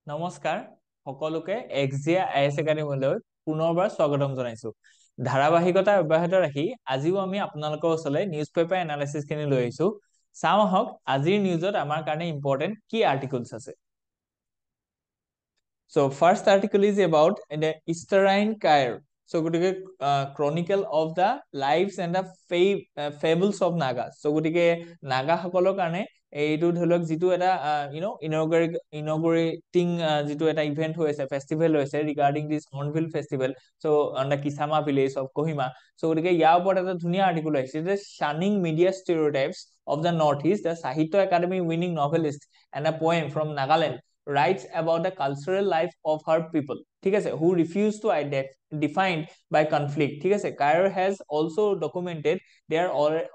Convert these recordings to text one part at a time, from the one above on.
নমস্কাৰ সকলোকে এক্সজিয়া আইএছ একাডেমীলৈ পুনৰবাৰ স্বাগতম জনাইছো। ধাৰাবাহিকতা অব্যাহত ৰাখি আজিও আমি আপোনালোকৰ ওচৰলৈ নিউজ পেপাৰ এনালাইচিছ খিনি লৈ আহিছো। চাওঁ আহক আজিৰ নিউজত আমাৰ কাৰণে ইম্পৰ্টেন্ট কি আৰ্টিকলছ আছে। So first article is about the Easterine Cairo. So গটিকে chronicle of the lives and the fables of Nagas. So গটিকে নাগা সকলৰ কাৰণে এইটো ধৰক যেটো এটা inaugurating যেটো এটা ইভেন্ট হৈছে ফেষ্টিভেল হৈছে regarding this Hornbill festival. So on the Kisama village of Kohima. So গটিকে ইয়াৰ ওপৰত এটা ধুনীয়া আৰ্টিকল আহিছে যে shunning media stereotypes of the Northeast, the Sahitya Academy winning novelist and a poem from Nagaland writes about the cultural life of her people, ঠিক আছে, who refuse to defined by conflict, ঠিক আছে. Cairo has also documented their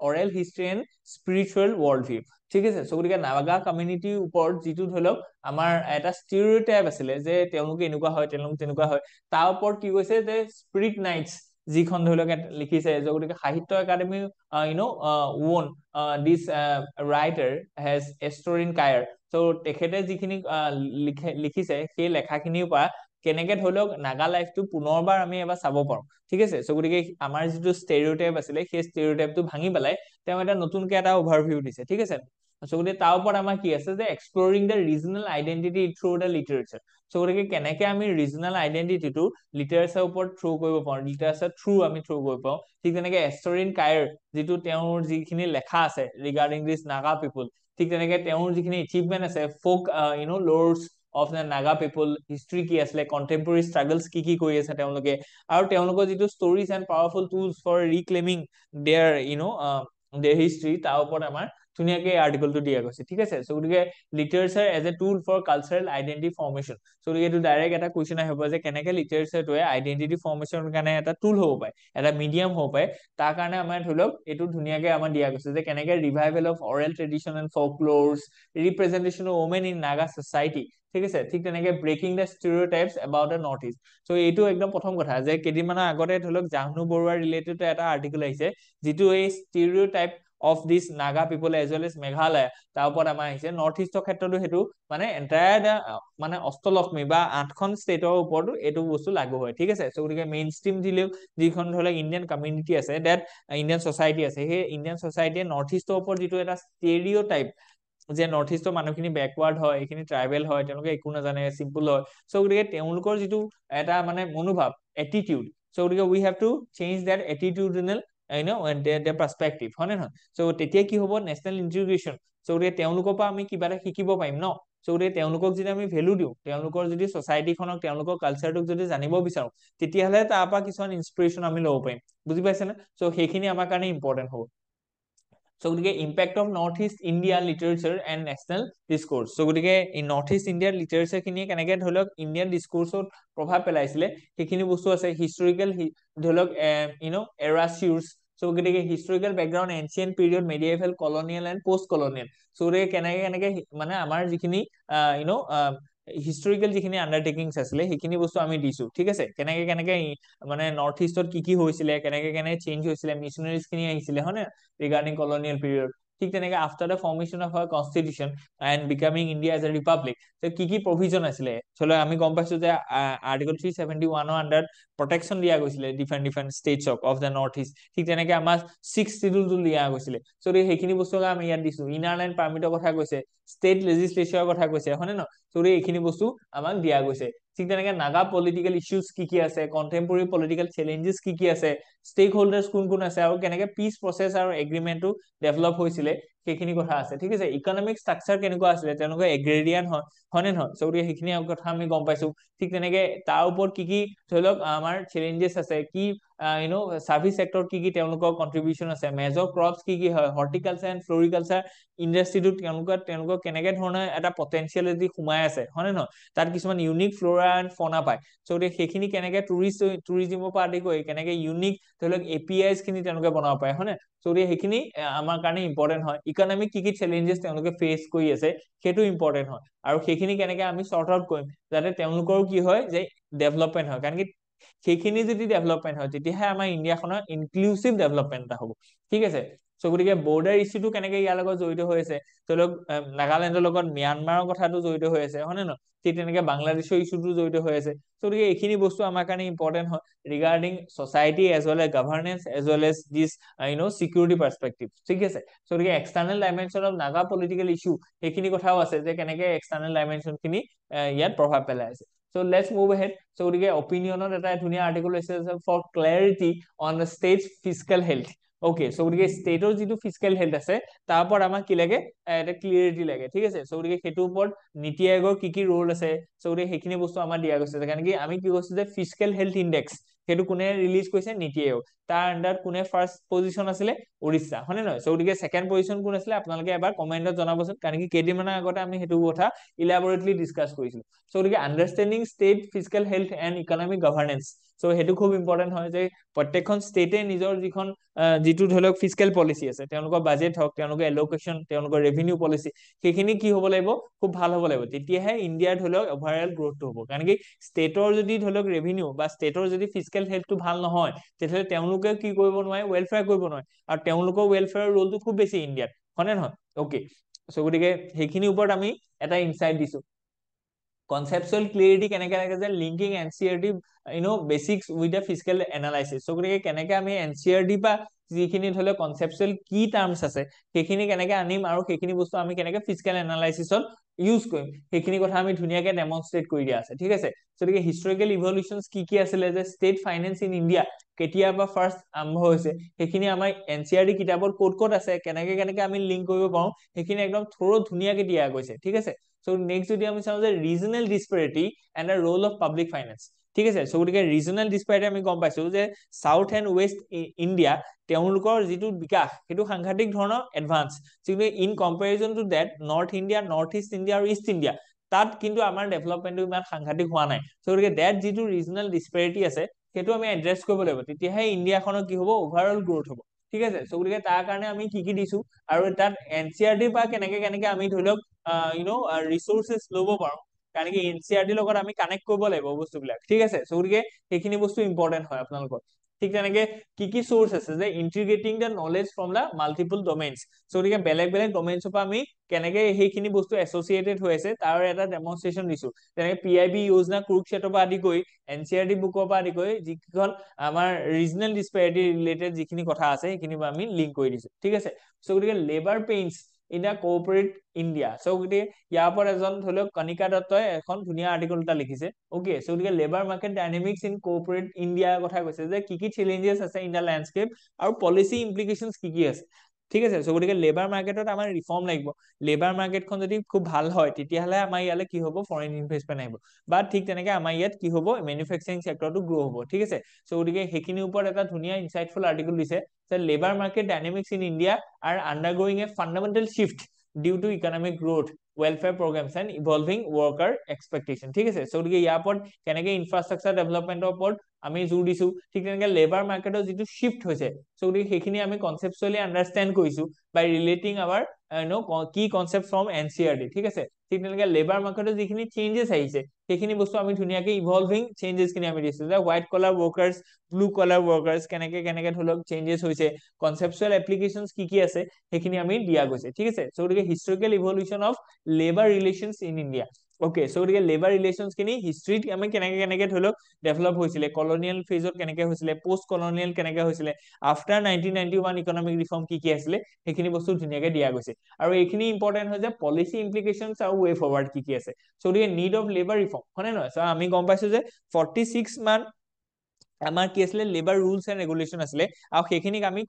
oral history and spiritual worldview, ঠিক আছে. So গতিকে Naga community ওপৰত যেটো ধৰক আমাৰ এটা স্টিৰিঅটাইপ আছিল যে তেওঁলোক এনেকুৱা হয় তেওঁলোক তেনেকুৱা হয়, তাৰ ওপৰত কি কৈছে যে স্পিৰিট নাইটস যিখন ধৰক লিখিছে যে গতিকে সাহিত্য academy won this writer has a story in Cairo. So তেখেতে যিখিনি লিখিছে সেই লেখাখিনিৰ পৰা কেনেকে ধৰক নাগা লাইফটো পুনৰবাৰ আমি এবাৰ চাব পাৰো, ঠিক আছে. সো গতিকে আমাৰ যেটো স্টেৰিঅটাইপ আছিল সেই স্টেৰিঅটাইপটো ভাঙি পেলাই তেওঁ এটা নতুনকে এটা ওভাৰভিউ দিছে, ঠিক আছে. সো গতিকে তাৰ ওপৰত আমাৰ কি আছে যে exploring the regional identity through the literature. So গতিকে কেনেকে আমি ৰিজনাল আইডেন্টিটিটো লিটাৰেচাৰ ওপৰত থ্ৰু কৰিব পাৰো, লিটাৰেচাৰ থ্ৰু আমি থ্ৰু কৰিব পাৰো, ঠিক তেনেকে এষ্টৰিন কায়াৰ যেটো তেওঁৰ যিখিনি লেখা আছে ৰিগাৰ্ডিং দিস নাগা পিপল, ঠিক তেনেকে তেওঁৰ যিখিনি এচিভমেন্ট আছে ফোক লৰ্ডস of the Naga people, history কি আসলে, contemporary struggles কি কৰি আছে তেওঁলোকে, আৰু তেওঁলোকৰ যেটো stories and powerful tools for reclaiming their their history, তাৰ ওপৰত আমাৰ ধুনীয়াকে আৰ্টিকলটো দিয়া গৈছে, ঠিক আছে. সো গতিকে literature as a tool for cultural identity formation. So গতিকে এইটো ডাইৰেক্ট এটা কোৱেশ্চন আহিব যে কেনেকে লিটাৰেচাৰটোৱে আইডেন্টিটি ফৰ্মেশনৰ কাৰণে এটা টুল হ'ব পাৰে, এটা মিডিয়াম হ'ব পাৰে, তাৰ কাৰণে আমাৰ ধৰক এইটো ধুনীয়াকে আমাৰ দিয়া গৈছে যে কেনেকে revival of oral tradition and folklores, representation of women in Naga society, ঠিক আছে, ঠিক তেনেকে breaking the stereotypes about the North East. So এইটো একদম প্ৰথম কথা যে কেইদিনমানৰ আগতে ধৰক জাহ্নু বৰুৱা ৰিলেটেড এটা আৰ্টিকল আহিছে যেটো এই ষ্টিৰিঅটাইপ of this Naga people as well as Meghalaya তাৰ ওপৰত আমাৰ আহিছে। নৰ্থ ইষ্টৰ ক্ষেত্ৰতো হেতু মানে এন্টায়াৰ মানে অষ্টলক্ষ্মী বা 8খন ষ্টেটৰ ওপৰতো এইটো বস্তু লাগু হয়, ঠিক আছে. সো গতিকে মেইন ষ্ট্ৰীম দিলেও যিখন ধৰক ইণ্ডিয়ান কমিউনিটি আছে দ্যাট ইণ্ডিয়ান সোসাইটি আছে, সেই ইণ্ডিয়ান সোসাইটিয়ে নৰ্থ ইষ্টৰ ওপৰত যেটো এটা ষ্টেৰিঅটাইপ যে নৰ্থ ইষ্টৰ মানুহখিনি ব্যাকৱাৰ্ড হয়, এইখিনি ট্ৰাইবেল হয়, তেওঁলোকে একো নাজানে, সিম্পল হয়, সো গতিকে তেওঁলোকৰ যেটো এটা মানে মনোভাৱ এটিটিউড, সো গতিকে we have to change that attitudinal and their perspective, হয় নহয়. সো তেতিয়া কি হ'ব নেশনাল ইন্টিগ্ৰেশন, সো গতিকে তেওঁলোকৰ পৰা আমি কিবা এটা শিকিব পাৰিম ন. সো গতিকে তেওঁলোকক যদি আমি ভ্যালু দিও, তেওঁলোকৰ যদি সোসাইটিখনক তেওঁলোকৰ কালচাৰটোক যদি জানিব বিচাৰো, তেতিয়াহলে তাৰ পৰা কিছুমান ইনস্পিৰেশন আমি ল'ব পাৰিম, বুজি পাইছে না. সো সেইখিনি আমাৰ কাৰণে ইম্পৰ্টেন্ট হ'ব. So গতিকে impact of North East India literature and national discourse. So গতিকে North East India literature খিনিয়ে কেনেকে ধৰক ইণ্ডিয়ান ডিসকোৰ্সত প্ৰভাৱ পেলাইছিলে সেইখিনি বস্তু আছে। হিষ্টৰিকেল ধৰক এৰাচিউস, so গতিকে historical background ancient period, medieval, colonial and post colonial. so গতিকে কেনেকে মানে আমাৰ যিখিনি হিষ্টৰিকেল যিখিনি আন্ডাৰটেকিংছ আছিলে সেইখিনি বস্তু আমি দিছো, ঠিক আছে. কেনেকে মানে নৰ্থ ইষ্টত কি হৈছিলে, কেনেকে চেঞ্জ হৈছিলে, মিশনাৰিজ খিনি আহিছিলে, হয় না, regarding colonial period. ঠিক তেনেকে after the formation of our constitution and becoming India as a republic, so কি provision আছিলে, চলো আমি গম পাইছো যে article 371 ৰ আন্ডাৰ protection দিয়া গৈছিলে different states of the north east, ঠিক তেনেকে আমাৰ 6th schedule দিয়া গৈছিলে। সো সেইখিনি বস্তু আমি ইয়াত দিছো। ইনাৰ লাইন পাৰমিটৰ কথা কৈছে, ষ্টেট লেজিসলেচাৰৰ কথা কৈছে, হয় না। সো এইখিনি বস্তু আমাক দিয়া গৈছে। ঠিক তেনেকে নাগা পলিটিক্যাল ইস্যুস কি আছে, কন্টেম্পৰাৰী পলিটিক্যাল চ্যালেঞ্জেস কি আছে, ষ্টেক হোল্ডাৰ্স কোন আছে, আৰু কেনেকে পিস প্ৰসেস আৰু এগ্ৰিমেন্টটো ডেভেলপ হৈছিলে সেইখিনি কথা আছে, ঠিক আছে। ইকোনমিক ষ্ট্ৰাকচাৰ কেনেকুৱা আছিলে, তেওঁলোকে এগ্ৰেৰিয়ান হয় নে নহয়, সো সেইখিনি কথা আমি গম পাইছো। ঠিক তেনেকে তাৰ ওপৰত কি ধৰক আমাৰ চ্যালেঞ্জেস আছে, কি সাৰ্ভিস সেক্টৰ কি তেওঁলোকৰ কন্ট্ৰিবিউশন আছে, মেজৰ ক্ৰপস কি হয়, হৰ্টিকালচাৰ এণ্ড ফ্লোৰিকালচাৰ ইন্ডাষ্ট্ৰিটো তেওঁলোকৰ কেনেকে ধৰণৰ এটা পটেনশিয়ালিটি সোমাই আছে, হয় নে নহয়, তাত কিছুমান ইউনিক ফ্লোৰা এণ্ড ফনা পায়। সো সেইখিনি কেনেকে টুৰিজিমৰ পৰা আদি কৰি কেনেকে ইউনিক ধৰক এপিআইজ খিনি তেওঁলোকে বনাব পাৰে, হয় নে। সো সেইখিনি আমাৰ কাৰণে ইম্পৰ্টেন্ট হয়। ইকোনমিক কি চ্যালেঞ্জেস তেওঁলোকে ফেস কৰি আছে সেইটো ইম্পৰ্টেন্ট হয়, আৰু সেইখিনি কেনেকে আমি সৰ্ট আউট কৰিম যাতে তেওঁলোকৰ কি হয় যে ডেভেলপমেন্ট হয়, কাৰণ কি সেইখিনি যদি ডেভেলপমেন্ট হয় তেতিয়াহে আমাৰ ইণ্ডিয়াখনৰ ইনক্লুসিভ ডেভেলপমেন্ট এটা হ'ব, ঠিক আছে। সো গতিকে বৰ্ডাৰ ইছ্যুটো কেনেকে ইয়াৰ লগত জড়িত হৈ আছে, ধৰি লওক নাগালেণ্ডৰ লগত ম্যানমাৰৰ কথাটো জড়িত হৈ আছে, হয় নে নহয়, ঠিক তেনেকে বাংলাদেশৰ ইছ্যুটো জড়িত হৈ আছে। সো গতিকে এইখিনি বস্তু আমাৰ কাৰণে ইম্পৰ্টেণ্ট হয় regarding society as well as governance as well as this security perspective, ঠিক আছে। সো গতিকে external dimension of Naga political issue সেইখিনি কথাও আছে যে কেনেকে এক্সটাৰ্নেল ডাইমেনশ্যন খিনি ইয়াত প্ৰভাৱ পেলাই আছে। So let's move ahead. So গতিকে অপিনিয়নত এটা ধুনীয়া আৰ্টিকল আছে for clarity on the state's fiscal health. Okay, so গতিকে ষ্টেটৰ যিটো ফিস্কেল হেল্থ আছে তাৰ ওপৰত আমাক কি লাগে, এটা ক্লিয়াৰিটি লাগে, ঠিক আছে। সো গতিকে সেইটোৰ ওপৰত নীতি আয়োগৰ কি ৰোল আছে, সো গতিকে সেইখিনি বস্তু আমাৰ দিয়া গৈছে, কাৰণ কি আমি কি কৈছো যে ফিস্কেল হেল্থ ইনডেক্স সেইটো কোনে ৰিলিজ কৰিছে, নীতি আয়োগ। তাৰ আণ্ডাৰত কোনে ফাৰ্ষ্ট পজিশ্যন আছিলে, উৰিষ্যা, হয় নে নহয়। সো গতিকে ছেকেণ্ড পজিশ্যন কোন আছিলে আপোনালোকে এবাৰ কমেণ্টত জনাবচোন, কাৰণ কি কেইদিনমানৰ আগতে আমি সেইটো কথা ইলাবৰেটলি ডিছকাছ কৰিছিলো। সো গতিকে understanding state fiscal health and economic governance, so সেইটো খুব ইম্পৰ্টেণ্ট হয় যে প্ৰত্যেকখন ষ্টেটে নিজৰ যিটো ধৰি লওক ফিস্কেল পলিচি আছে, তেওঁলোকৰ বাজেট হওক, তেওঁলোকৰ এলোকেশ্যন, তেওঁলোকৰ ৰেভিনিউ পলিচি, সেইখিনি কি হ'ব লাগিব, খুব ভাল হ'ব লাগিব, তেতিয়াহে ইণ্ডিয়াৰ ধৰি লওক অভাৰঅল গ্ৰোথটো হ'ব। কাৰণ কি ষ্টেটৰ যদি ধৰি লওক ৰেভিনিউ বা ষ্টেটৰ যদি ফিস্কেল হেল্থটো ভাল নহয়, তেতিয়াহ'লে তেওঁলোকে কি কৰিব নোৱাৰে, ৱেলফেয়াৰ কৰিব নোৱাৰে, আৰু তেওঁলোকৰ ৱেলফেয়াৰৰ ৰোলটো খুব বেছি ইণ্ডিয়াত, হয় নে নহয়। ওকে, সো গতিকে সেইখিনিৰ ওপৰত আমি এটা ইনচাইট দিছো। কনচেপচুৱেল ক্লিয়াৰিটি কেনেকে লাগে যে linking NCERT basics with the fiscal analysis. So গতিকে কেনেকে আমি এনচিআৰটি বা যিখিনি ধৰি লওক কনচেপচুৱেল কি টাৰ্মছ আছে সেইখিনি কেনেকে আনিম, আৰু সেইখিনি বস্তু আমি কেনেকে ফিস্কেল এনালাইচিছত ইউজ কৰিম, সেইখিনি কথা আমি ধুনীয়াকে ডেমনষ্ট্ৰেট কৰি দিয়া আছে, ঠিক আছে। গতিকে হিষ্টৰিকেল ইভলিউচনছ কি আছিলে, যে ষ্টেট ফাইনেন্স ইন ইণ্ডিয়া কেতিয়াৰ পৰা ফাৰ্ষ্ট আৰম্ভ হৈছে, সেইখিনি আমাৰ এনচিআৰটি কিতাপত ক'ত আছে, কেনেকে আমি লিংক কৰিব পাৰো, সেইখিনি একদম ধুনীয়াকে দিয়া গৈছে, ঠিক আছে। সো নেক্সট যদি আমি চাওঁ যে regional disparity and the role of public finance, ঠিক আছে। সো গতিকে ৰিজনেল ডিসপেৰিটি আমি গম পাইছো যে সাউথ এণ্ড ৱেষ্ট ইণ্ডিয়া তেওঁলোকৰ যিটো বিকাশ সেইটো সাংঘাতিক ধৰণৰ এডভান্স, কিন্তু in comparison to that North India, North East India আৰু ইষ্ট ইণ্ডিয়া তাত কিন্তু আমাৰ ডেভেলপমেণ্টটো ইমান সাংঘাতিক হোৱা নাই। সো গতিকে ডেট যিটো ৰিজনেল ডিসপেৰিটি আছে সেইটো আমি এড্ৰেছ কৰিব লাগিব, তেতিয়াহে ইণ্ডিয়াখনৰ কি হ'ব, অভাৰঅল গ্ৰোথ হ'ব, ঠিক আছে। সো গতিকে তাৰ কাৰণে আমি কি দিছো, আৰু তাত এনচিআৰটিৰ পৰা কেনেকে আমি ধৰি লওক ৰিচোৰ্চেছ ল'ব পাৰো, কাৰণ কি এনচিআৰটিৰ লগত আমি কানেক্ট কৰিব লাগিব বস্তুবিলাক, ঠিক আছে। সো গতিকে সেইখিনি বস্তু ইম্পৰ্টেণ্ট হয় আপোনালোকৰ। ঠিক তেনেকে কি সোৰ্স আছে, যে integrating the knowledge from the multiple domains. So গতিকে বেলেগ ডমেইনছৰ পৰা আমি কেনেকে সেইখিনি বস্তু এছচিয়েটেড হৈ আছে তাৰ এটা ডেমনষ্ট্ৰেশ্যন দিছো। তেনেকে পিআইবি যোজনা, কুৰুক্ষেত্ৰৰ পৰা আদি কৰি এনচিআৰটি বুকৰ পৰা আদি কৰি যিকেইখন আমাৰ ৰিজনেল ডিসপেৰিটি ৰিলেটেড যিখিনি কথা আছে সেইখিনি আমি লিংক কৰি দিছো, ঠিক আছে। সো গতিকে labour পেইনছ in the corporate India, so গতিকে ইয়াৰ পৰা এজন ধৰি লওক কণিকা দত্তই এখন ধুনীয়া আৰ্টিকল এটা লিখিছে। ওকে, সো গতিকে labour market dynamics in corporate ইণ্ডিয়াৰ কথা কৈছে, যে কি চেলেঞ্জেছ আছে ইন দ্য লেণ্ডস্কেপ, আৰু পলিচি ইমপ্লিকেশনছ কি আছে, ঠিক আছে। সো গতিকে লেবাৰ মাৰ্কেটত আমাৰ ৰিফৰ্ম লাগিব, লেবাৰ মাৰ্কেটখন যদি খুব ভাল হয় তেতিয়াহ'লে আমাৰ ইয়ালৈ কি হ'ব, ফৰেইন ইনভেষ্টমেণ্ট আহিব, বা ঠিক তেনেকে আমাৰ ইয়াত কি হ'ব, মেনুফেকচাৰিং চেক্টৰটো গ্ৰ' হ'ব, ঠিক আছে। সো গতিকে সেইখিনিৰ ওপৰত এটা ধুনীয়া ইনচাইটফুল আৰ্টিকল দিছে, যে labour market dynamics in India are undergoing a fundamental shift due to economic growth, welfare programmes and evolving worker expectation, ঠিক আছে। সো গতিকে ইয়াৰ ওপৰত কেনেকে ইনফ্ৰাষ্ট্ৰাকচাৰ ডেভেলপমেণ্টৰ ওপৰত আমি জোৰ দিছো, ঠিক তেনেকে লেবাৰ মাৰ্কেটৰ যিটো শিফ্ট হৈছে, সো গতিকে সেইখিনি আমি কনচেপচুৱেলি আণ্ডাৰষ্টেণ্ড কৰিছো বাই ৰিলেটিং আৱাৰ কি কনচেপ্ট ফ্ৰম এনচিআৰটি, ঠিক আছে। ঠিক তেনেকে লেবাৰ মাৰ্কেটৰ যিখিনি চেঞ্জেছ আহিছে সেইখিনি বস্তু আমি ধুনীয়াকে ইভলভিং চেঞ্জেছ খিনি আমি দিছো, যে হোৱাইট কলাৰ ৱৰ্কাৰ্ছ, ব্লু কলাৰ ৱৰ্কাৰ্ছ কেনেকে ধৰি লওক চেঞ্জেছ হৈছে, কনচেপচুৱেল এপ্লিকেশনছ কি আছে সেইখিনি আমি দিয়া গৈছে, ঠিক আছে। সো গতিকে historical evolution of labour relations in India. Okay, so গতিকে লেবাৰ ৰিলেশ্যনছ খিনি হিষ্ট্ৰীত আমি কেনেকে ধৰি লওক ডেভেলপ হৈছিলে, কলনিয়েল ফেজত কেনেকে হৈছিলে, পোষ্ট কলনিয়েল কেনেকে হৈছিলে, আফটাৰ 1991 ইকনমিক ৰিফৰ্ম কি আছিলে, সেইখিনি বস্তু ধুনীয়াকে দিয়া গৈছে। আৰু এইখিনি ইম্পৰ্টেণ্ট হয় যে পলিচি ইমপ্লিকেশনছ আৰু ৱে ফৰৱাৰ্ড কি আছে। সো গতিকে নিড অফ লেবাৰ ৰিফৰ্ম, হয় নে নহয়। আমি গম পাইছো যে 46 মান আমাৰ কি আছিলে, লেবাৰ ৰুলছ এণ্ড ৰেগুলেশ্যন আছিলে, আৰু সেইখিনিক আমি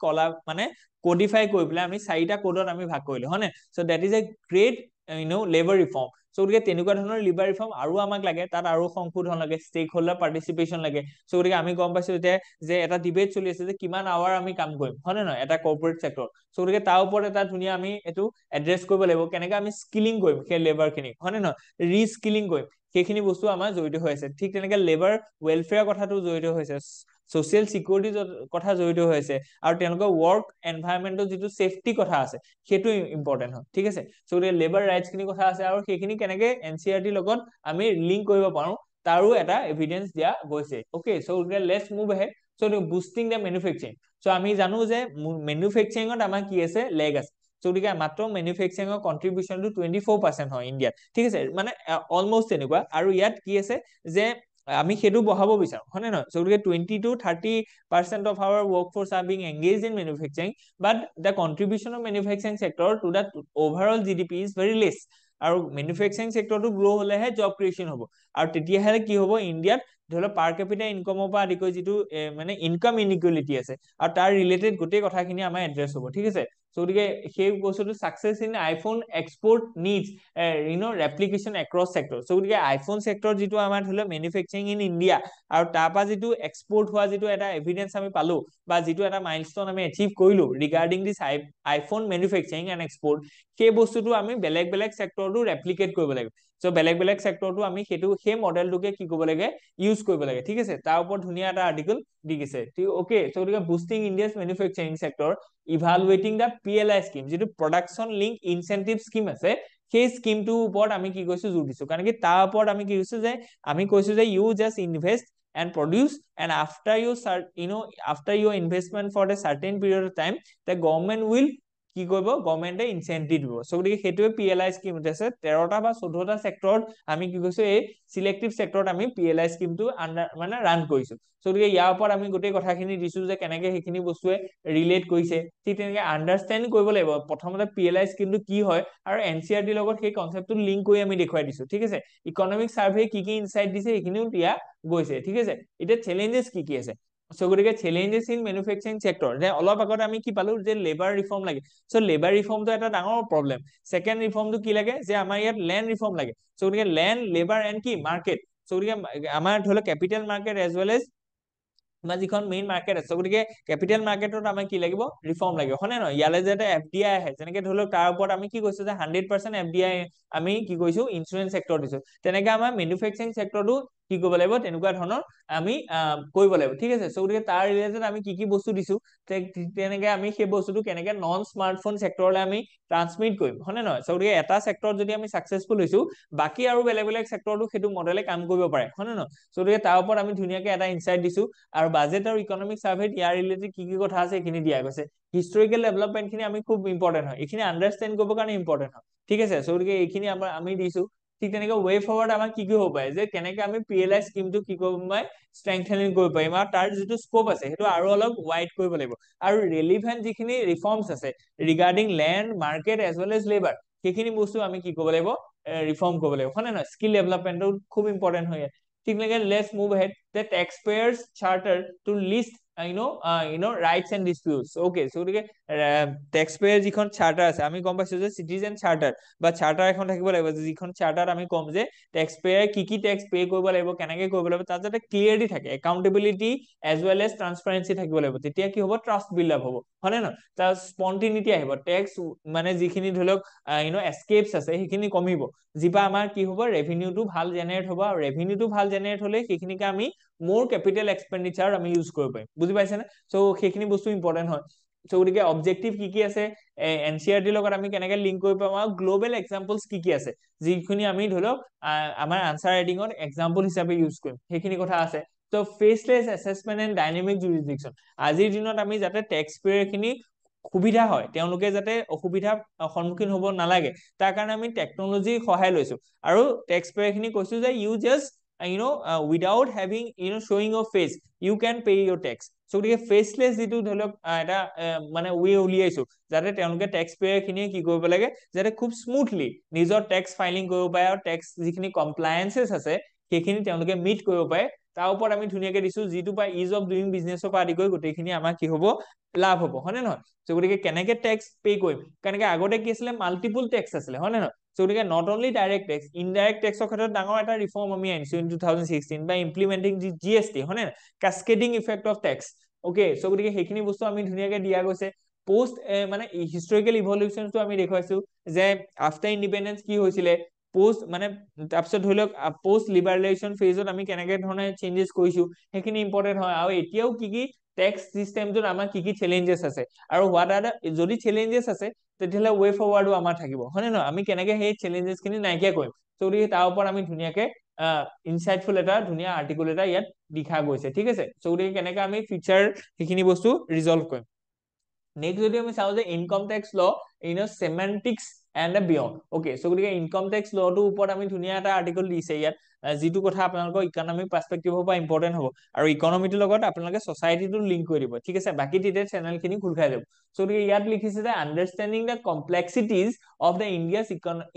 কোডিফাই কৰি পেলাই আমি 4টা কোডত আমি ভাগ কৰিলো, হয় নে। So that is a great labour reform. So গতিকে তেনেকুৱা ধৰণৰ লেবাৰ ৰিফৰ্ম আৰু আমাক লাগে, তাত আৰু সংশোধন লাগে, ষ্টেক হোল্ডাৰ পাৰ্টিচিপেশ্যন লাগে। সো গতিকে আমি গম পাইছো এতিয়া যে এটা ডিবেট চলি আছে যে কিমান আৱাৰ আমি কাম কৰিম, হয় নে নহয়, এটা কৰ্পৰেট চেক্টৰ। সো গতিকে তাৰ ওপৰত এটা ধুনীয়া আমি এইটো এড্ৰেছ কৰিব লাগিব, কেনেকে আমি স্কিলিং কৰিম সেই লেবাৰ খিনিক, হয় নে নহয়, ৰিস্কিলিং কৰিম, সেইখিনি বস্তু আমাৰ জড়িত হৈ আছে। ঠিক তেনেকে লেবাৰ ৱেলফেয়াৰ কথাটো জড়িত হৈছে, ছচিয়েল চিকিউৰিটিৰ কথা জড়িত হৈ আছে, আৰু তেওঁলোকৰ ৱৰ্ক এনভাইৰনমেন্টৰ যিটো সেফটি কথা আছে সেইটো ইম্পৰ্টেণ্ট হয়, ঠিক আছে। সো গতিকে লেবাৰ ৰাইটছ খিনি কথা আছে, আৰু সেইখিনি কেনেকে এনচিআৰটিৰ লগত আমি লিংক কৰিব পাৰো তাৰো এটা এভিডেন্স দিয়া গৈছে। Okay, so let's move ahead. So boosting the manufacturing so আমি জানো যে মেনুফেকচাৰিঙত আমাৰ কি আছে লেগ আছে সো গতিকে মাত্ৰ মেনুফেকচাৰিঙৰ কন্ট্ৰিবিউশনটো 24% হয় ইণ্ডিয়াত ঠিক আছে মানে অলমোস্ট তেনেকুৱা আৰু ইয়াত কি আছে যে আমি সেইটো বঢ়াব বিচাৰো হয়নে নহয় সো গতিকে 20 to 30% of our workforce are being engaged in manufacturing but the contribution of manufacturing sector to the overall GDP is very less আৰু মেনুফেকচাৰিং সেক্টৰটো গ্ৰো হলেহে জব ক্ৰিয়েচন হ'ব আৰু তেতিয়াহে কি হ'ব ইণ্ডিয়াত ধৰি পাৰ কেপিটা ইনকামৰ পৰা আদি কৰি যিটো মানে ইনকাম ইনইকুৱেলিটি আছে আৰু তাৰ ৰিলেটেড গোটেই কথাখিনি আমাৰ এড্ৰেছ হ'ব ঠিক আছে সো গতিকে সেই বস্তুটো success in iPhone export needs replication across sector so গতিকে আইফোন সেক্টৰ যিটো আমাৰ ধৰি মেনুফেকচাৰিং ইন ইণ্ডিয়া আৰু তাৰ পৰা যিটো এক্সপোৰ্ট হোৱা যিটো এটা এভিডেন্স আমি পালো বা যিটো এটা মাইলস্টোন আমি এচিভ কৰিলো regarding this iPhone manufacturing and export সেই বস্তুটো আমি বেলেগ বেলেগ সেক্টৰটো ৰেপ্লিকেট কৰিব লাগিব সো বেলেগ বেলেগ সেক্টৰটো আমি সেইটো সেই মডেলটোকে কি কৰিব লাগে ইউজ কৰিব লাগে ঠিক আছে তাৰ ওপৰত ধুনীয়া এটা আৰ্টিকেল দি গৈছে ঠিক ওকে সো গতিকে বুষ্টিং ইণ্ডিয়াছ মেনুফেকচাৰিং সেক্টৰ ইভালুৱেটিং দা PLI স্কিম যেটো প্ৰডাকশন লিংক ইনসেন্টিভ স্কিম আছে সেই স্কিমটোৰ ওপৰত আমি কি কৈছো জোৰ দিছো কাৰণ কি তাৰ ওপৰত আমি কি কৈছো যে আমি কৈছো যে you just invest and produce and after after your investment for a certain period of time the government will কি কৰিব গভৰ্ণমেণ্টে ইনসেন্টিভ দিব সো গতিকে হেতুৱে PLI স্কিম আছে 13টা বা 14টা সেক্টৰত আমি কি কৈছো এই সিলেক্টিভ সেক্টৰত আমি PLI স্কিমটো আন্ডাৰ মানে ৰান কৰিছো সো গতিকে ইয়াৰ ওপৰত আমি গোটেই কথাখিনি দিছো যে কেনেকে সেইখিনি বস্তুৱে ৰিলেট কৰিছে ঠিক তেনেকে আন্ডাৰষ্টেণ্ড কৰিব লাগিব প্ৰথমতে PLI স্কিমটো কি হয় আৰু NCERT লগত সেই কনসেপ্টটো লিংক কৰি আমি দেখুৱাই দিছো ঠিক আছে ইকনমিক সাৰ্ভে কি কি ইনসাইট দিছে এইখিনিও দিয়া গৈছে ঠিক আছে এতিয়া চ্যালেঞ্জেস কি কি আছে সো গতিকে চ্যালেঞ্জেস ইন মেনুফেকচাৰিং সেক্টৰ যে অলপ আগত আমি কি পালো যে লেবাৰ ৰিফৰ্ম লাগে সো লেবাৰ ৰিফৰ্মটো এটা ডাঙৰ প্ৰবলেম সেকেন্ড ৰিফৰ্মটো কি লাগে যে আমাৰ ইয়াত ল্যান্ড ৰিফৰ্ম লাগে সো গতিকে ল্যান্ড লেবাৰ এণ্ড কি মাৰ্কেট সো গতিকে আমাৰ ধৰি capital market as well as বা যিখন মেইন মাৰ্কেট আছে গতিকে ক্যাপিটাল মাৰ্কেটত আমাৰ কি লাগিব ৰিফৰ্ম লাগিব হয়নে নহয় ইয়ালে যেতে FDI আহে যেনেকে ধৰি লওক তাৰ ওপৰত আমি কি কৈছো যে 100% FDI আমি কি কৈছো ইন্স্যুৰেন্স সেক্টৰ দিছো তেনেকে আমাৰ মেনুফেকচাৰিং সেক্টৰটো কি কৰিব লাগিব তেনেকুৱা ধৰণৰ আমি কৰিব লাগিব ঠিক আছে সো গতিকে তাৰ ৰিলেটেড আমি কি কি বস্তু দিছো তেনেকে আমি সেই বস্তুটো কেনেকে নন স্মাৰ্টফোন সেক্টৰলৈ আমি ট্ৰান্সমিট কৰিম হয়নে নহয় সো গতিকে এটা সেক্টৰত যদি আমি সাকসেসফুল হৈছো বাকি আৰু বেলেগ বেলেগ সেক্টৰটো সেইটো মডেলে কাম কৰিব পাৰে হয়নে নহয় সো গতিকে তাৰ ওপৰত আমি ধুনীয়াকে এটা ইনসাইট দিছো আৰু বাজেট আৰু ইকনমিক সাৰ্ভেত ইয়াৰ ৰিলেটেড কি কি কথা আছে এইখিনি দিয়া গৈছে হিষ্টৰিকেল ডেভেলপমেন্ট খিনি আমি খুব ইম্পৰ্টেন্ট হয় এইখিনি আন্ডাৰষ্টেণ্ড কৰিব কাৰণে ইম্পৰ্টেন্ট হয় ঠিক আছে সো গতিকে এইখিনি আমি দিছো ঠিক তেনেকে ৱে ফৰৱাৰ্ড আমাৰ কি কি হ'ব পাৰে যে কেনেকে আমি PLI স্কিমটো কি কৰিব পাই ষ্ট্ৰেংথেনিং কৰিব পাৰিম আৰু তাৰ যিটো স্কোপ আছে সেইটো আৰু অলপ ওয়াইড কৰিব লাগিব আৰু ৰেলেভেন্ট যিখিনি ৰিফৰ্মছ আছে regarding land market as well as labour সেইখিনি বস্তু আমি কি কৰিব লাগিব ৰিফৰ্ম কৰিব লাগিব হয়নে নহয় স্কিল ডেভেলপমেন্টটো খুব ইম্পৰ্টেন্ট হয় ঠিক তেনেকে let's move head the taxpayers charter to list rights and disputes okay so গতিকে taxpayer যিখন চাৰ্টাৰ আছে আমি গম পাইছো যে সিটিজেন চাৰ্টাৰ বা চাৰ্টাৰ এখন থাকিব লাগিব যিখন চাৰ্টাৰ আমি কম যে taxpayer কি কি ট্যাক্স পে কৰিব লাগিব কেনেকে কৰিব লাগিব তাত যাতে ক্লিয়াৰলি থাকে একাউন্টেবিলিটি এজ ওয়েল এজ ট্ৰান্সপাৰেন্সি থাকিব লাগিব তেতিয়া কি হ'ব ট্ৰাষ্ট বিল্ড আপ হ'ব হয়নে নহয় তাৰ স্পন্টিনিটি আহিব ট্যাক্স মানে যিখিনি ধৰি লওক এস্কেপছ আছে সেইখিনি কমিব যিবা আমাৰ কি হ'ব ৰেভিনিউটো ভাল জেনাৰেট হ'ব আৰু ৰেভিনিউটো ভাল জেনাৰেট হলে সেইখিনিকে আমি more capital expenditure আমি ইউজ কৰিব পাৰিম বুজি পাইছে না সো সেইখিনি বস্তু ইম্পৰ্টেন্ট হয় সো গতিকে অবজেক্টিভ কি কি আছে NCERT লগত আমি কেনেকে লিংক কৰিব পাম আৰু গ্লোবাল এক্সাম্পলস কি কি আছে যিখিনি আমি ধৰি লওক আমাৰ আনসাৰ ৰাইটিংত এক্সাম্পল হিচাপে ইউজ কৰিম সেইখিনি কথা আছে so faceless assessment and dynamic jurisdiction আজিৰ দিনত আমি যাতে ট্যাক্স পেয়াৰ খিনি সুবিধা হয় তেওঁলোকে যাতে অসুবিধা সন্মুখীন হ'ব নালাগে তাৰ কাৰণে আমি টেকনলজিৰ সহায় লৈছো আৰু ট্যাক্স পেয়াৰ খিনি কৈছো যে you just without having showing your face you can pay your tax so গতিকে ফেসলেস যেটো ধৰি লওক এটা মানে ওয়ে উলিয়াইছো যাতে তেওঁলোকে ট্যাক্স পেয়াৰ খিনিয়ে কি কৰিব লাগে যাতে খুব স্মুথলি নিজৰ ট্যাক্স ফাইলিং কৰিব পাৰে আৰু ট্যাক্স যিখিনি কমপ্লায়েন্সেস আছে সেইখিনি তেওঁলোকে মিট কৰিব পাৰে তাৰ ওপৰত আমি ধুনীয়াকে দিছো যিটো বা ইজ অফ ডুইং বিজনেছৰ পৰা আদি কৰি গোটেইখিনি আমাৰ কি হ'ব লাভ হ'ব হয়নে নহয় সো গতিকে কেনেকে ট্যাক্স পে কৰিম কেনেকে আগতে কি আছিল মাল্টিপল ট্যাক্স আছিল হয়নে নহয় সো গতিকে not only direct tax indirect ট্যাক্সৰ ক্ষেত্ৰত ডাঙৰ এটা ৰিফৰ্ম আমি আনিছো ইন 2016 by implementing GST হয়নে cascading effect of tax okay so গতিকে সেইখিনি বস্তু আমি ধুনীয়াকে দিয়া গৈছে পোস্ট মানে হিষ্টৰিকেল ইভলিউশনটো আমি দেখুৱাইছো যে আফটাৰ ইন্ডিপেন্ডেন্স কি হৈছিলে পোস্ট মানে তাৰপিছত ধৰি লওক পোস্ট লিবাৰেলাইজেশন ফেজত আমি কেনেকে ধৰণে চেঞ্জেস কৰিছো সেইখিনি ইম্পৰ্টেন্ট হয় আৰু এতিয়াও কি কি ট্যাক্স সিস্টেমটোত আমাৰ কি কি চ্যালেঞ্জেস আছে আৰু হোৱাট আৰ যদি চ্যালেঞ্জেস আছে তেতিয়াহলে ৱে ফৰৱাৰ্ডও আমাৰ থাকিব হয়নে নহয় আমি কেনেকে সেই চ্যালেঞ্জেস খিনি নাইকিয়া কৰিম সো গতিকে তাৰ ওপৰত আমি ধুনীয়াকে ইনসাইটফুল এটা ধুনীয়া আৰ্টিকল এটা ইয়াত লিখা গৈছে ঠিক আছে সো গতিকে কেনেকৈ আমি ফিচাৰ সেইখিনি বস্তু ৰিজলভ কৰিম নেক্সট যদি আমি চাওঁ যে ইনকাম টেক্স ল সেমেন্টিক্স এণ্ড বিয়ণ্ড অকে সো গতিকে ইনকাম টেক্স লটোৰ ওপৰত আমি ধুনীয়া এটা আৰ্টিকল দিছে ইয়াত যিটো কথা আপোনালোকৰ ইকনমিক পাৰ্সপেক্টিভৰ পৰা ইম্পৰ্টেন্ট হ'ব আৰু ইকনমিটোৰ লগত আপোনালোকে সোসাইটিটো লিংক কৰি দিব ঠিক আছে বাকি ডিটেইলছ চেনেলখিনি খোল খাই যাব সো গতিকে ইয়াত লিখিছে যে understanding the complexities of the India's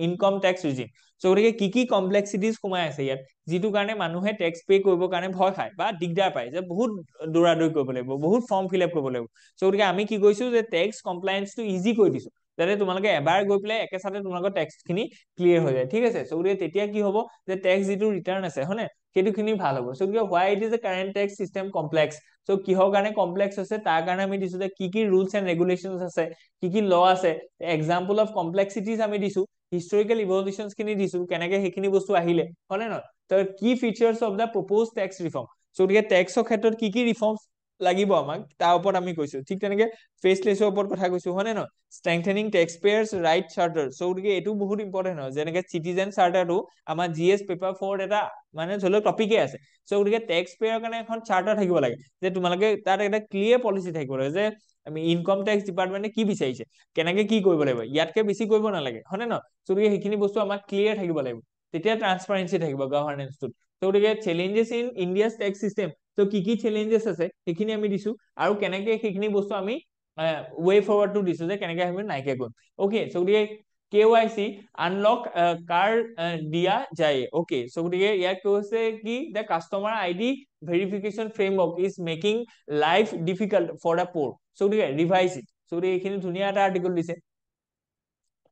income tax regime so গতিকে কি কমপ্লেক্সিটিজ সোমাই আছে ইয়াত যিটো কাৰণে মানুহে টেক্স পে কৰিব কাৰণে ভয় খায় বা দিগদাৰ পায় যে বহুত দৌৰাদৌৰি কৰিব লাগিব বহুত ফৰ্ম ফিল আপ কৰিব লাগিব সো গতিকে আমি কি কৰিছো যে টেক্স কমপ্লায়েন্সটো ইজি কৰি দিছো যাতে তোমালোকে এবাৰ গৈ পেলাই একেসাথে তোমালোকৰ টেক্সখিনি ক্লিয়াৰ হৈ যায় ঠিক আছে সো গতিকে তেতিয়া কি হ'ব যে টেক্স যিটো ৰিটাৰ্ণ আছে হয়নে সেইটোখিনি ভাল হ'ব সো গতিকে why it is a current tax system complex so কিহৰ কাৰণে কমপ্লেক্স আছে তাৰ কাৰণে আমি দিছো যে কি ৰুলছ এণ্ড ৰেগুলেশনছ আছে কি ল আছে এক্সাম্পল অফ কমপ্লেক্সিটিজ আমি দিছো হিষ্টৰিকেল ইভলিউশনছ খিনি দিছো কেনেকৈ সেইখিনি বস্তু আহিলে হয়নে নহয় তো কি features of the proposed tax reform so গতিকে টেক্সৰ ক্ষেত্ৰত কি ৰিফৰ্মছ লাগিব আমাক তাৰ ওপৰত আমি কৈছো ঠিক তেনেকৈ ফেচলেছৰ ওপৰত কথা কৈছো হয়নে নহয় strengthening taxpayers right charter so গতিকে এটো বহুত ইম্পৰ্টেন্ট হয় যেনেকৈ সিটিজেন চাৰ্টাৰটো আমাৰ জিএছ পেপাৰ 4 এটা মানে ধৰি লওক টপিকে আছে সো গতিকে টেক্স পেয়াৰ কাৰণে এখন চাৰ্টাৰ থাকিব লাগে যে তোমালোকে তাত এটা ক্লিয়াৰ পলিচি থাকিব লাগে যে আমি ইনকাম টেক্স ডিপাৰ্টমেন্টে কি বিচাৰিছে কেনেকৈ কি কৰিব লাগিব ইয়াতকে বেছি কৰিব নালাগে হয়নে নহয় সো গতিকে সেইখিনি বস্তু আমাক ক্লিয়াৰ থাকিব লাগিব তেতিয়া ট্ৰান্সপাৰেন্সি থাকিব গভৰ্নেন্সটোত সো গতিকে challenges in India's tax system তো কি চেলেঞ্জেছ আছে সেইখিনি আমি দিছো আৰু কেনেকৈ সেইখিনি বস্তু আমি ৱে ফৰৱাৰ্ড টু দিছো যে কেনেকৈ আমি নাইকিয়া কৰিম ওকে সো গতিকে KYC আনলক কাৰ দিয়া যায় ওকে সো গতিকে ইয়াক কৈছে কি the customer ID verification framework is making life difficult for the poor so গতিকে ৰিভাইজ ইট সো গতিকে এইখিনি ধুনীয়া এটা আৰ্টিকল দিছে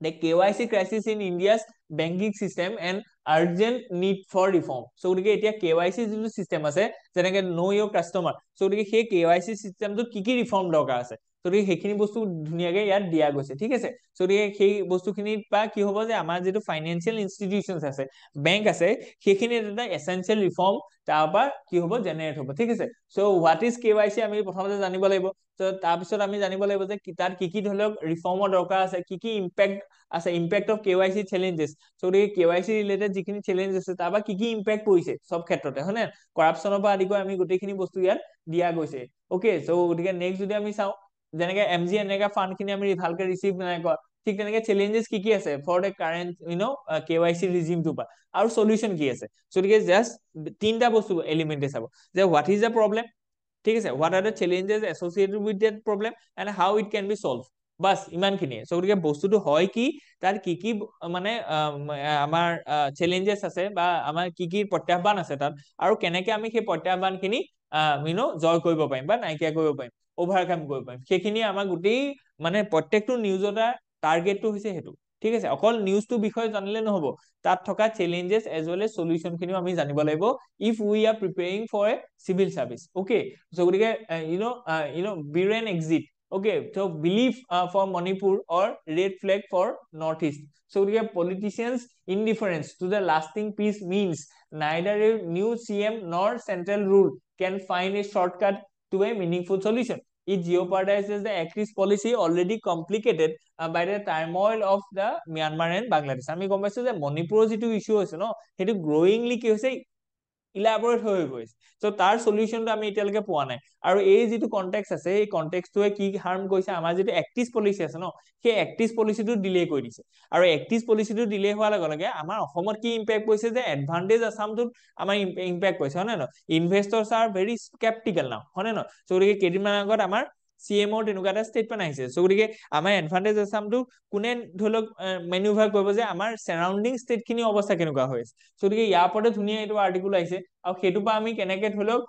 the KYC crisis in India's banking system and urgent need for reform so গতিকে এতিয়া KYC যিটো system আছে যেনেকৈ know your customer so গতিকে সেই KYC সিস্টেমটো কি ৰিফৰ্ম দৰকাৰ আছে so গতিকে সেইখিনি বস্তু ধুনীয়াকৈ ইয়াত দিয়া গৈছে ঠিক আছে so গতিকে সেই বস্তুখিনিত বা কি হ'ব যে আমাৰ যিটো ফাইনেন্সিয়েল ইনষ্টিটিউচনছ আছে বেংক আছে সেইখিনি এটা এসেনশিয়েল ৰিফৰ্ম তাৰপৰা কি হ'ব জেনেৰেট হ'ব ঠিক আছে so what is KYC আমি প্ৰথমতে জানিব লাগিব তো তাৰপিছত আমি জানিব লাগিব যে তাত কি ধৰি লওক ৰিফৰ্মৰ দৰকাৰ আছে কি ইম্পেক্ট আছে impact of KYC challenges so গতিকে KYC ৰিলেটেড যিখিনি চেলেঞ্জ আছে তাৰপৰা কি ইম্পেক্ট পৰিছে সব ক্ষেত্ৰতে হয়নে কৰাপচনৰ পৰা আদি কৰি আমি গোটেইখিনি বস্তু ইয়াত দিয়া গৈছে ওকে সো গতিকে নেক্সট যদি আমি চাওঁ যেনেকৈ MG এনেকা ফাণ্ডখিনি আমি ভালকৈ ৰিচিভ নাই কৰা ঠিক তেনেকৈ চেলেঞ্জেছ কি আছে ফৰ দ্য কাৰেণ্ট KYC ৰিজিমটো পৰা আৰু সলিউশন কি আছে সো গতিকে জাষ্ট তিনটা বস্তু এলিমেণ্টে চাব যে হোৱাট ইজ দ্য প্ৰব্লেম ঠিক আছে what are the challenges associated with that problem and how it can be solved বাস ইমানখিনিয়ে সো গতিকে বস্তুটো হয় কি তাৰ কি মানে আমাৰ চ্যালেঞ্জেস আছে বা আমাৰ কি প্ৰত্যাহ্বান আছে তাত আৰু কেনেকৈ আমি সেই প্ৰত্যাহ্বানখিনি জয় কৰিব পাৰিম বা নাইকিয়া কৰিব পাৰিম ওভাৰকাম কৰিব পাৰিম সেইখিনি আমাৰ গোটেই মানে প্ৰত্যেকটো নিউজৰ টাৰ্গেটটো হৈছে হেতু ঠিক আছে অকল নিউজটো বিষয় জানিলে নহব তাত থকা challenges as well as solution খিনিও আমি জানিব লাগিব if we are preparing for a civil service okay so গতিকে বিৰ and exit okay so belief for Manipur or red flag for northeast so we have politicians indifference to the lasting peace means neither a new CM nor central rule can find a shortcut to a meaningful solution it jeopardizes the acris policy already complicated by the turmoil of the Myanmar and Bangladesh আমি গম পাইছো যে মণিপুৰৰ যিটো issue হৈছে ন সেইটো গ্ৰোইংলি কি হৈছে ইলাবৰেট হৈ গৈছে সো তাৰ সলিউশনটো আমি এতিয়ালৈকে পোৱা নাই আৰু এই যিটো কনটেক্সট আছে এই কনটেক্সটোৱে কি হাৰ্ম কৰিছে আমাৰ যিটো এক্টিছ পলিচি আছে ন সেই এক্টিছ পলিচিটো ডিলে কৰি দিছে আৰু এক্টিছ পলিচিটো ডিলে হোৱাৰ লগে লগে আমাৰ অসমত কি ইম্পেক্ট কৰিছে যে এডভান্টেজ আসামটোত আমাৰ ইম্পেক্ট কৰিছে হয় নে নহয় ইনভেষ্টৰ্ছ আৰ ভেৰি স্কেপটিকেল নাও হয় নে নহয় সো গতিকে কেইদিনমান আগত আমাৰ CMO তেনেকুৱা এটা ষ্টেটমেন্ট আহিছে সো গতিকে আমাৰ এডভান্টেজ আসামটো কোনে ধৰি লওক মেনুভাৰ কৰিব যে আমাৰ সাৰাউণ্ডিং ষ্টেটখিনি অৱস্থা কেনেকুৱা হৈ আছে সো গতিকে ইয়াৰ ওপৰতে ধুনীয়া এইটো আৰ্টিকল আহিছে আৰু সেইটো পৰা আমি কেনেকৈ ধৰি লওক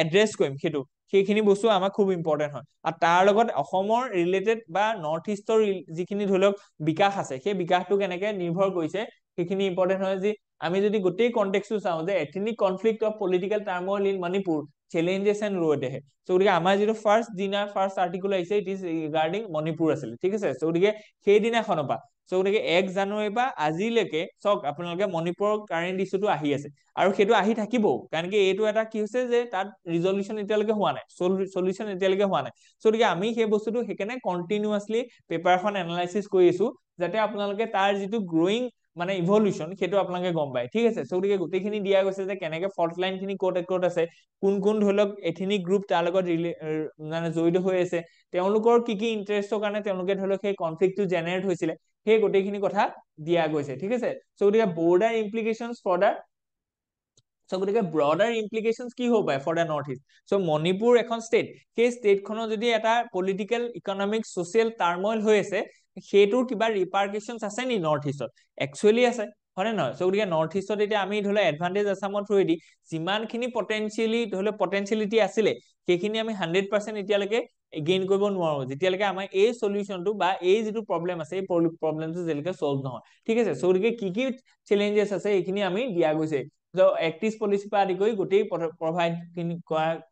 এড্ৰেছ কৰিম সেইটো সেইখিনি বস্তু আমাক খুব ইম্পৰ্টেন্ট হয় আৰু তাৰ লগত অসমৰ ৰিলেটেড বা নৰ্থ ইষ্টৰ যিখিনি ধৰি লওক বিকাশ আছে সেই বিকাশটো কেনেকৈ নিৰ্ভৰ কৰিছে সেইখিনি ইম্পৰ্টেন্ট হয় যে আমি যদি গোটেই কনটেক্সটো চাওঁ যে ethnic conflict of political turmoil in Manipur challenges and road ahead so গতিকে আমাৰ যেটো ফাৰ্স্ট আৰ্টিকল আহিছে ইট ইজ ৰিগাৰ্ডিং মণিপুৰ আছিল ঠিক আছে so গতিকে সেই দিনাখনৰ পৰা so গতিকে 1 জানুৱাৰী পৰা আজিলৈকে চক আপোনালোকে মণিপুৰৰ কাৰেন্ট ইস্যুটো আহি আছে আৰু সেইটো আহি থাকিব কাৰণ কি এইটো এটা কি হৈছে যে তাত ৰিজল্যুশন এতিয়ালৈকে হোৱা নাই সলিউশন এতিয়ালৈকে হোৱা নাই so গতিকে আমি সেই বস্তুটো সেইকাৰণে কন্টিনিউয়াছলি পেপাৰখন এনালাইসিস কৰি আছো যাতে আপোনালোকে তাৰ যিটো গ্ৰোইং মানে ইভলিউশন সেইটো আপোনালোকে গম পায় ঠিক আছে। গতিকে গোটেইখিনি দিয়া গৈছে যে কেনেকে ফল্ট লাইন খিনি ক'ত ক'ত আছে, কোন কোন ধৰি লওক এথনিক গ্ৰুপ তাৰ লগত মানে জড়িত হৈ আছে, তেওঁলোকৰ কি কি ইন্টাৰেষ্টৰ কাৰণে তেওঁলোকে ধৰি লওক সেই কনফ্লিক্টটো জেনেৰেট হৈছিলে, সেই গোটেইখিনি কথা দিয়া গৈছে ঠিক আছে। গতিকে বৰ্ডাৰ ইমপ্লিকেশনছ ফৰ দা গতিকে ব্ৰডাৰ ইমপ্লিকেশনছ কি হ'ব পাৰে for the North East. Manipur এখন ষ্টেট, সেই ষ্টেটখনৰ যদি এটা পলিটিকেল ইকনমিক ছচিয়েল টাৰ্মইল হৈ আছে, সেইটোৰ কিবা ৰিপাৰ্কেশনছ আছে নি নৰ্থ ইষ্টত? একচুৱেলি আছে, হয় নে নহয়? গতিকে নৰ্থ ইষ্টত এতিয়া আমি ধৰি লওক এডভান্টেজ আছামৰ থ্ৰুৱেদি যিমানখিনি পটেনচিয়েলি ধৰি লওক পটেনচিয়েলিটি আছিলে সেইখিনি আমি 100% এতিয়ালৈকে গেইন কৰিব নোৱাৰো যেতিয়ালৈকে আমাৰ এই সলিউশনটো বা এই যিটো প্ৰব্লেম আছে এই প্ৰব্লেমটো যেতিয়ালৈকে সলভ নহয় ঠিক আছে। গতিকে কি কি চেলেঞ্জেছ আছে এইখিনি আমি দিয়া গৈছে, এক্টিভ পলিচি পৰা আদি কৰি গোটেই প্ৰভাইড খিনি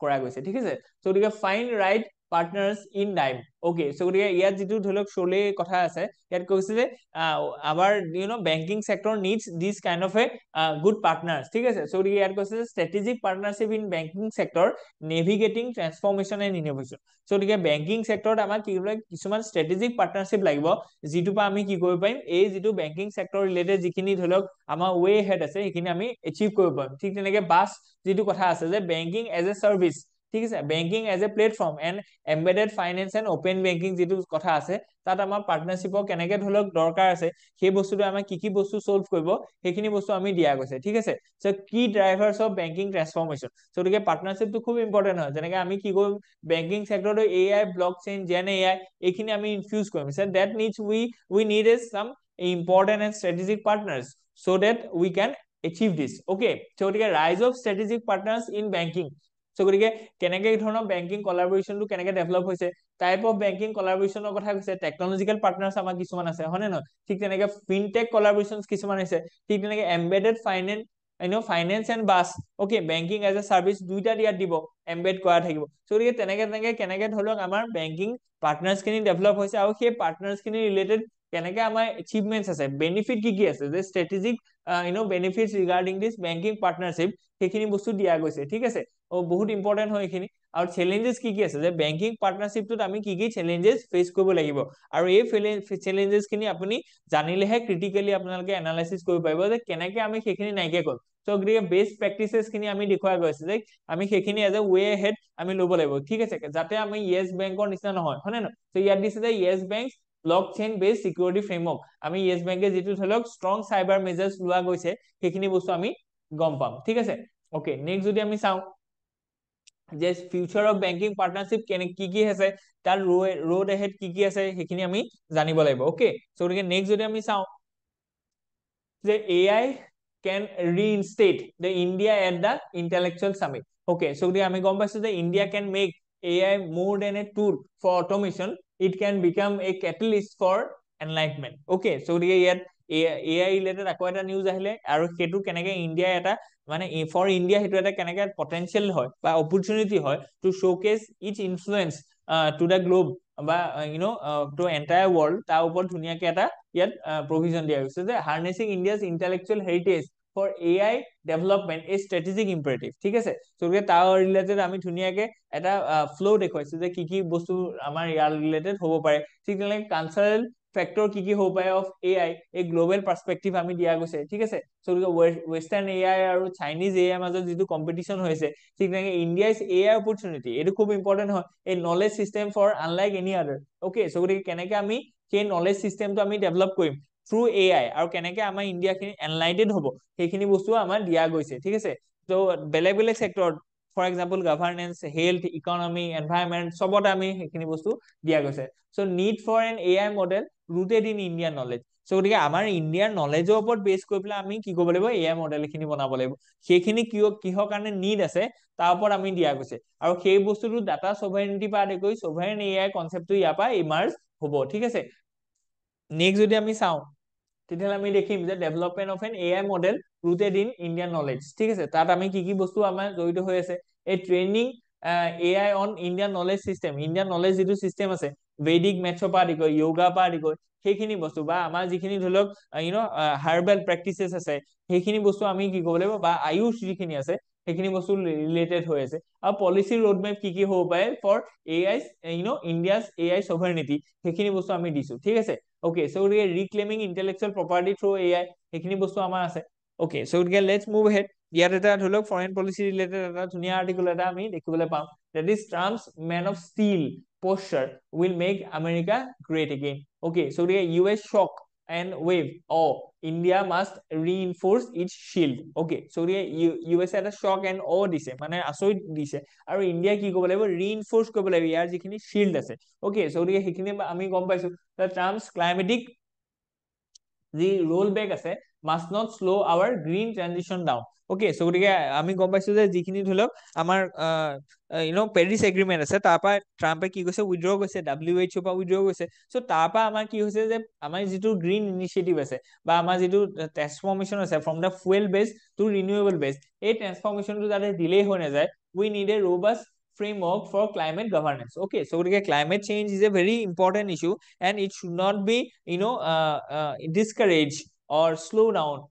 কৰা গৈছে ঠিক আছে। গতিকে fine right partners in time. Okay, গতিকে ইয়াত যিটো ধৰি লওক চলে কথা আছে, ইয়াত কৈছে যে our banking sector needs this kind of a good partners ঠিক আছে। গতিকে ইয়াত কৈছে যে strategic partnership in banking sector navigating transformation and innovation. গতিকে বেংকিং সেক্টৰত আমাক কি কিছুমান স্ট্ৰেটেজিক পাৰ্টনাৰশ্বিপ লাগিব, যিটো পৰা আমি কি কৰিব পাৰিম, এই যিটো বেংকিং সেক্টৰ ৰিলেটেড যিখিনি ধৰি লওক আমাৰ ৱে হেড আছে সেইখিনি আমি এচিভ কৰিব পাৰিম। ঠিক তেনেকে বাছ যিটো কথা আছে যে বেংকিং এজ এ সাৰ্ভিস ঠিক আছে, banking as a platform and embedded finance and open banking যিটো কথা আছে, তাত আমাৰ পাৰ্টনাৰশ্বিপৰ কেনেকে ধৰি লওক দৰকাৰ আছে, সেই বস্তুটো আমাৰ কি কি বস্তু সলভ কৰিব সেইখিনি বস্তু আমি দিয়া গৈছে ঠিক আছে। কি ড্ৰাইভাৰ্স অফ বেংকিং ট্ৰান্সফৰমেশন। গতিকে পাৰ্টনাৰশ্বিপটো খুব ইম্পৰ্টেন্ট হয়, যেনেকে আমি কি কৰিম বেংকিং সেক্টৰটো AI ব্লক চেইন জেন AI এইখিনি আমি ইনফিউজ কৰিম। That needs we need is some important and strategic partners so that we can achieve this. Okay, গতিকে rise of strategic partners in banking। গতিকে কেনেকে ধৰণৰ বেংকিং কলাবৰেচনটো কেনেকে ডেভেলপ হৈছে, type of banking কলাবৰেচনৰ কথা কৈছে, টেকনলজিকেল পাৰ্টনাৰ্স আমাৰ কিছুমান আছে হয় নে নহয়, ঠিক তেনেকে ফিনটেক কলাবৰেচন কিছুমান আছে, ঠিক তেনেকে এম্বেডেড ফাইনেন্স ফাইনেন্স এণ্ড বাছ okay banking as a service দুইটা ইয়াত দিব, এম্বেড কৰা থাকিব। গতিকে তেনেকে কেনেকে ধৰি লওক আমাৰ বেংকিং পাৰ্টনাৰ্স খিনি ডেভেলপ হৈছে আৰু সেই পাৰ্টনাৰ্স খিনি ৰিলেটেড কেনেকে আমাৰ এচিভমেন্টছ আছে, বেনিফিট কি কি আছে, যে স্ট্ৰেটেজিক বেনিফিটছ ৰিগাৰ্ডিং দিছ বেংকিং পাৰ্টনাৰশ্বিপ সেইখিনি বস্তু দিয়া গৈছে ঠিক আছে। বহুত ইম্পৰ্টেন্ট হয় এইখিনি। আৰু চেলেঞ্জেছ কি কি আছে, যে বেংকিং পাৰ্টনাৰশ্বিপটোত আমি কি কি চেলেঞ্জেছ ফেচ কৰিব লাগিব, আৰু এই চেলেঞ্জেছ খিনি আপুনি জানিলেহে ক্ৰিটিকেলি আপোনালোকে এনালাইচিছ কৰিব পাৰিব যে কেনেকে আমি সেইখিনি নাইকিয়া কৰিম। গতিকে বেষ্ট প্ৰেক্টিচেছ খিনি আমি দেখুওৱা গৈছে যে আমি সেইখিনি এজ এ ৱে হেড আমি ল'ব লাগিব ঠিক আছে, যাতে আমি য়েছ বেংকৰ নিচিনা নহয়, হয় নে নহয়। ইয়াত দিছে যে Yes bank blockchain based security framework, আমি য়েছ বেংকে যিটো ধৰি লওক ষ্ট্ৰং চাইবাৰ মেজাৰ্ছ লোৱা গৈছে সেইখিনি বস্তু আমি গম পাম ঠিক আছে। ওকে, নেক্সট যদি আমি চাওঁ যে ফিউচাৰ অফ বেংকিং পাৰ্টনাৰশ্বিপ কি কি আছে, তাৰ ৰোড এহেড কি কি আছে সেইখিনি আমি জানিব লাগিব। ওকে, গতিকে নেক্সট যদি আমি চাওঁ যে AI can reinstate the India at the intellectual summit. Okay, গতিকে আমি গম পাইছো যে India can make AI more than a tool for automation, it can become a catalyst for enlightenment. Okay, গতিকে ইয়াত AI ৰিলেটেড আকৌ এটা নিউজ আহিলে, আৰু সেইটো কেনেকে ইণ্ডিয়া এটা মানে ফৰ ইণ্ডিয়া সেইটো এটা কেনেকে পটেনচিয়েল হয় বা অপৰচুনিটি হয় to showcase its influence to the globe বা টু এণ্টায়াৰ ৱৰ্ল্ড, তাৰ ওপৰত ধুনীয়াকে এটা ইয়াত প্ৰভিজন দিয়া হৈছে যে harnessing India's intellectual heritage for AI development a strategic imperative ঠিক আছে। গতিকে তাৰ ৰিলেটেড আমি ধুনীয়াকে এটা ফ্ল' দেখুৱাইছো যে কি কি বস্তু আমাৰ ইয়াৰ ৰিলেটেড হ'ব পাৰে, ঠিক তেনেকে কালচাৰেল ফেক্টৰ কি কি হ'ব পাৰে অফ AI এই গ্লোবেল পাৰ্সপেক্টিভ আমি দিয়া গৈছে ঠিক আছে। গতিকে ৱেষ্টাৰ্ণ AI আৰু চাইনিজ AI মাজত যিটো কম্পিটিশ্যন হৈছে, ঠিক তেনেকে ইণ্ডিয়াজ AI অপৰচুনিটি এইটো খুব ইম্পৰ্টেন্ট হয়, এই knowledge system for unlike any other. Okay, গতিকে কেনেকে আমি সেই নলেজ চিষ্টেমটো আমি ডেভেলপ কৰিম থ্ৰু AI, আৰু কেনেকে আমাৰ ইণ্ডিয়াখিনি এনলাইটেড হ'ব সেইখিনি বস্তু আমাৰ দিয়া গৈছে ঠিক আছে। বেলেগ বেলেগ সেক্টৰত for example governance, health, economy, environment চবতে আমি সেইখিনি বস্তু দিয়া গৈছে। Need for an AI model rooted in Indian knowledge. গতিকে আমাৰ ইণ্ডিয়াৰ নলেজৰ ওপৰত বেছ কৰি পেলাই আমি কি কৰিব লাগিব, AI মডেল খিনি বনাব লাগিব, সেইখিনি কিহৰ কাৰণে নিড আছে তাৰ ওপৰত আমি দিয়া গৈছে, আৰু সেই বস্তুটো ডাটা সভাৰেনিটি পৰা আদি কৰি সভাৰেন AI কনচেপ্টটো ইয়াৰ পৰা ইমাৰ্জ হ'ব ঠিক আছে। নেক্সট যদি আমি চাওঁ তেতিয়াহ'লে আমি দেখিম যে development of an AI model rooted in Indian knowledge ঠিক আছে। তাত আমি কি কি বস্তু আমাৰ জড়িত হৈ আছে, এই training AI on Indian knowledge system, Indian knowledge যিটো চিষ্টেম আছে বৈদিক মেথছৰ পৰা আদি কৰি য়োগা পৰা আদি কৰি সেইখিনি বস্তু, বা আমাৰ যিখিনি ধৰি লওক হাৰ্বেল প্ৰেক্টিচেছ আছে সেইখিনি বস্তু আমি কি কৰিব লাগিব, বা আয়ুষ যিখিনি আছে সেইখিনি বস্তু ৰিলেটেড হৈ আছে আৰু পলিচি ৰোড মেপ কি হ'ব পাৰে ফৰ AI ইণ্ডিয়াজ AI সভাৰনিটি সেইখিনি বস্তু আমি দিছো ঠিক আছে ওকে সো গতিকে ৰিক্লেমিং ইন্টেলেকচুৱেল প্ৰপাৰ্টি থ্ৰু AI সেইখিনি বস্তু আমাৰ আছে ওকে সো গতিকে লেটস মুভ হেড ইয়াত এটা ধৰি লওক ফৰেন পলিচি ৰিলেটেড এটা ধুনীয়া আৰ্টিকল এটা আমি দেখিবলৈ পাম that is Trump's man of steel posture will make America great again okay so the US shock and wave oh India must reinforce its shield okay so the US এটা shock and awe দিছে মানে আচৰিত দিছে আৰু India কি কৰিব লাগিব reinforce কৰিব লাগিব ইয়াৰ যিখিনি shield আছে okay so the সেইখিনি আমি গম পাইছো that Trump's climatic the rollback আছে must not slow our green transition down okay so গতিকে আমি গম পাইছো যে যিখিনি ধৰি লওক আমাৰ পেৰিছ এগ্ৰিমেন্ট আছে তাৰ পৰা ট্ৰাম্পে কি কৈছে উইথড্ৰ কৰিছে WHO পৰা উইথড্ৰ কৰিছে সো তাৰ পৰা আমাৰ কি হৈছে যে আমাৰ যিটো গ্ৰীণ ইনিচিয়েটিভ আছে বা আমাৰ যিটো ট্ৰান্সফৰমেশন আছে from the fuel base to renewable base এই ট্ৰান্সফৰমেশনটো যাতে ডিলে হৈ নাযায় we need a robust framework for climate governance okay so climate change is a very important issue and it should not be discouraged or slow down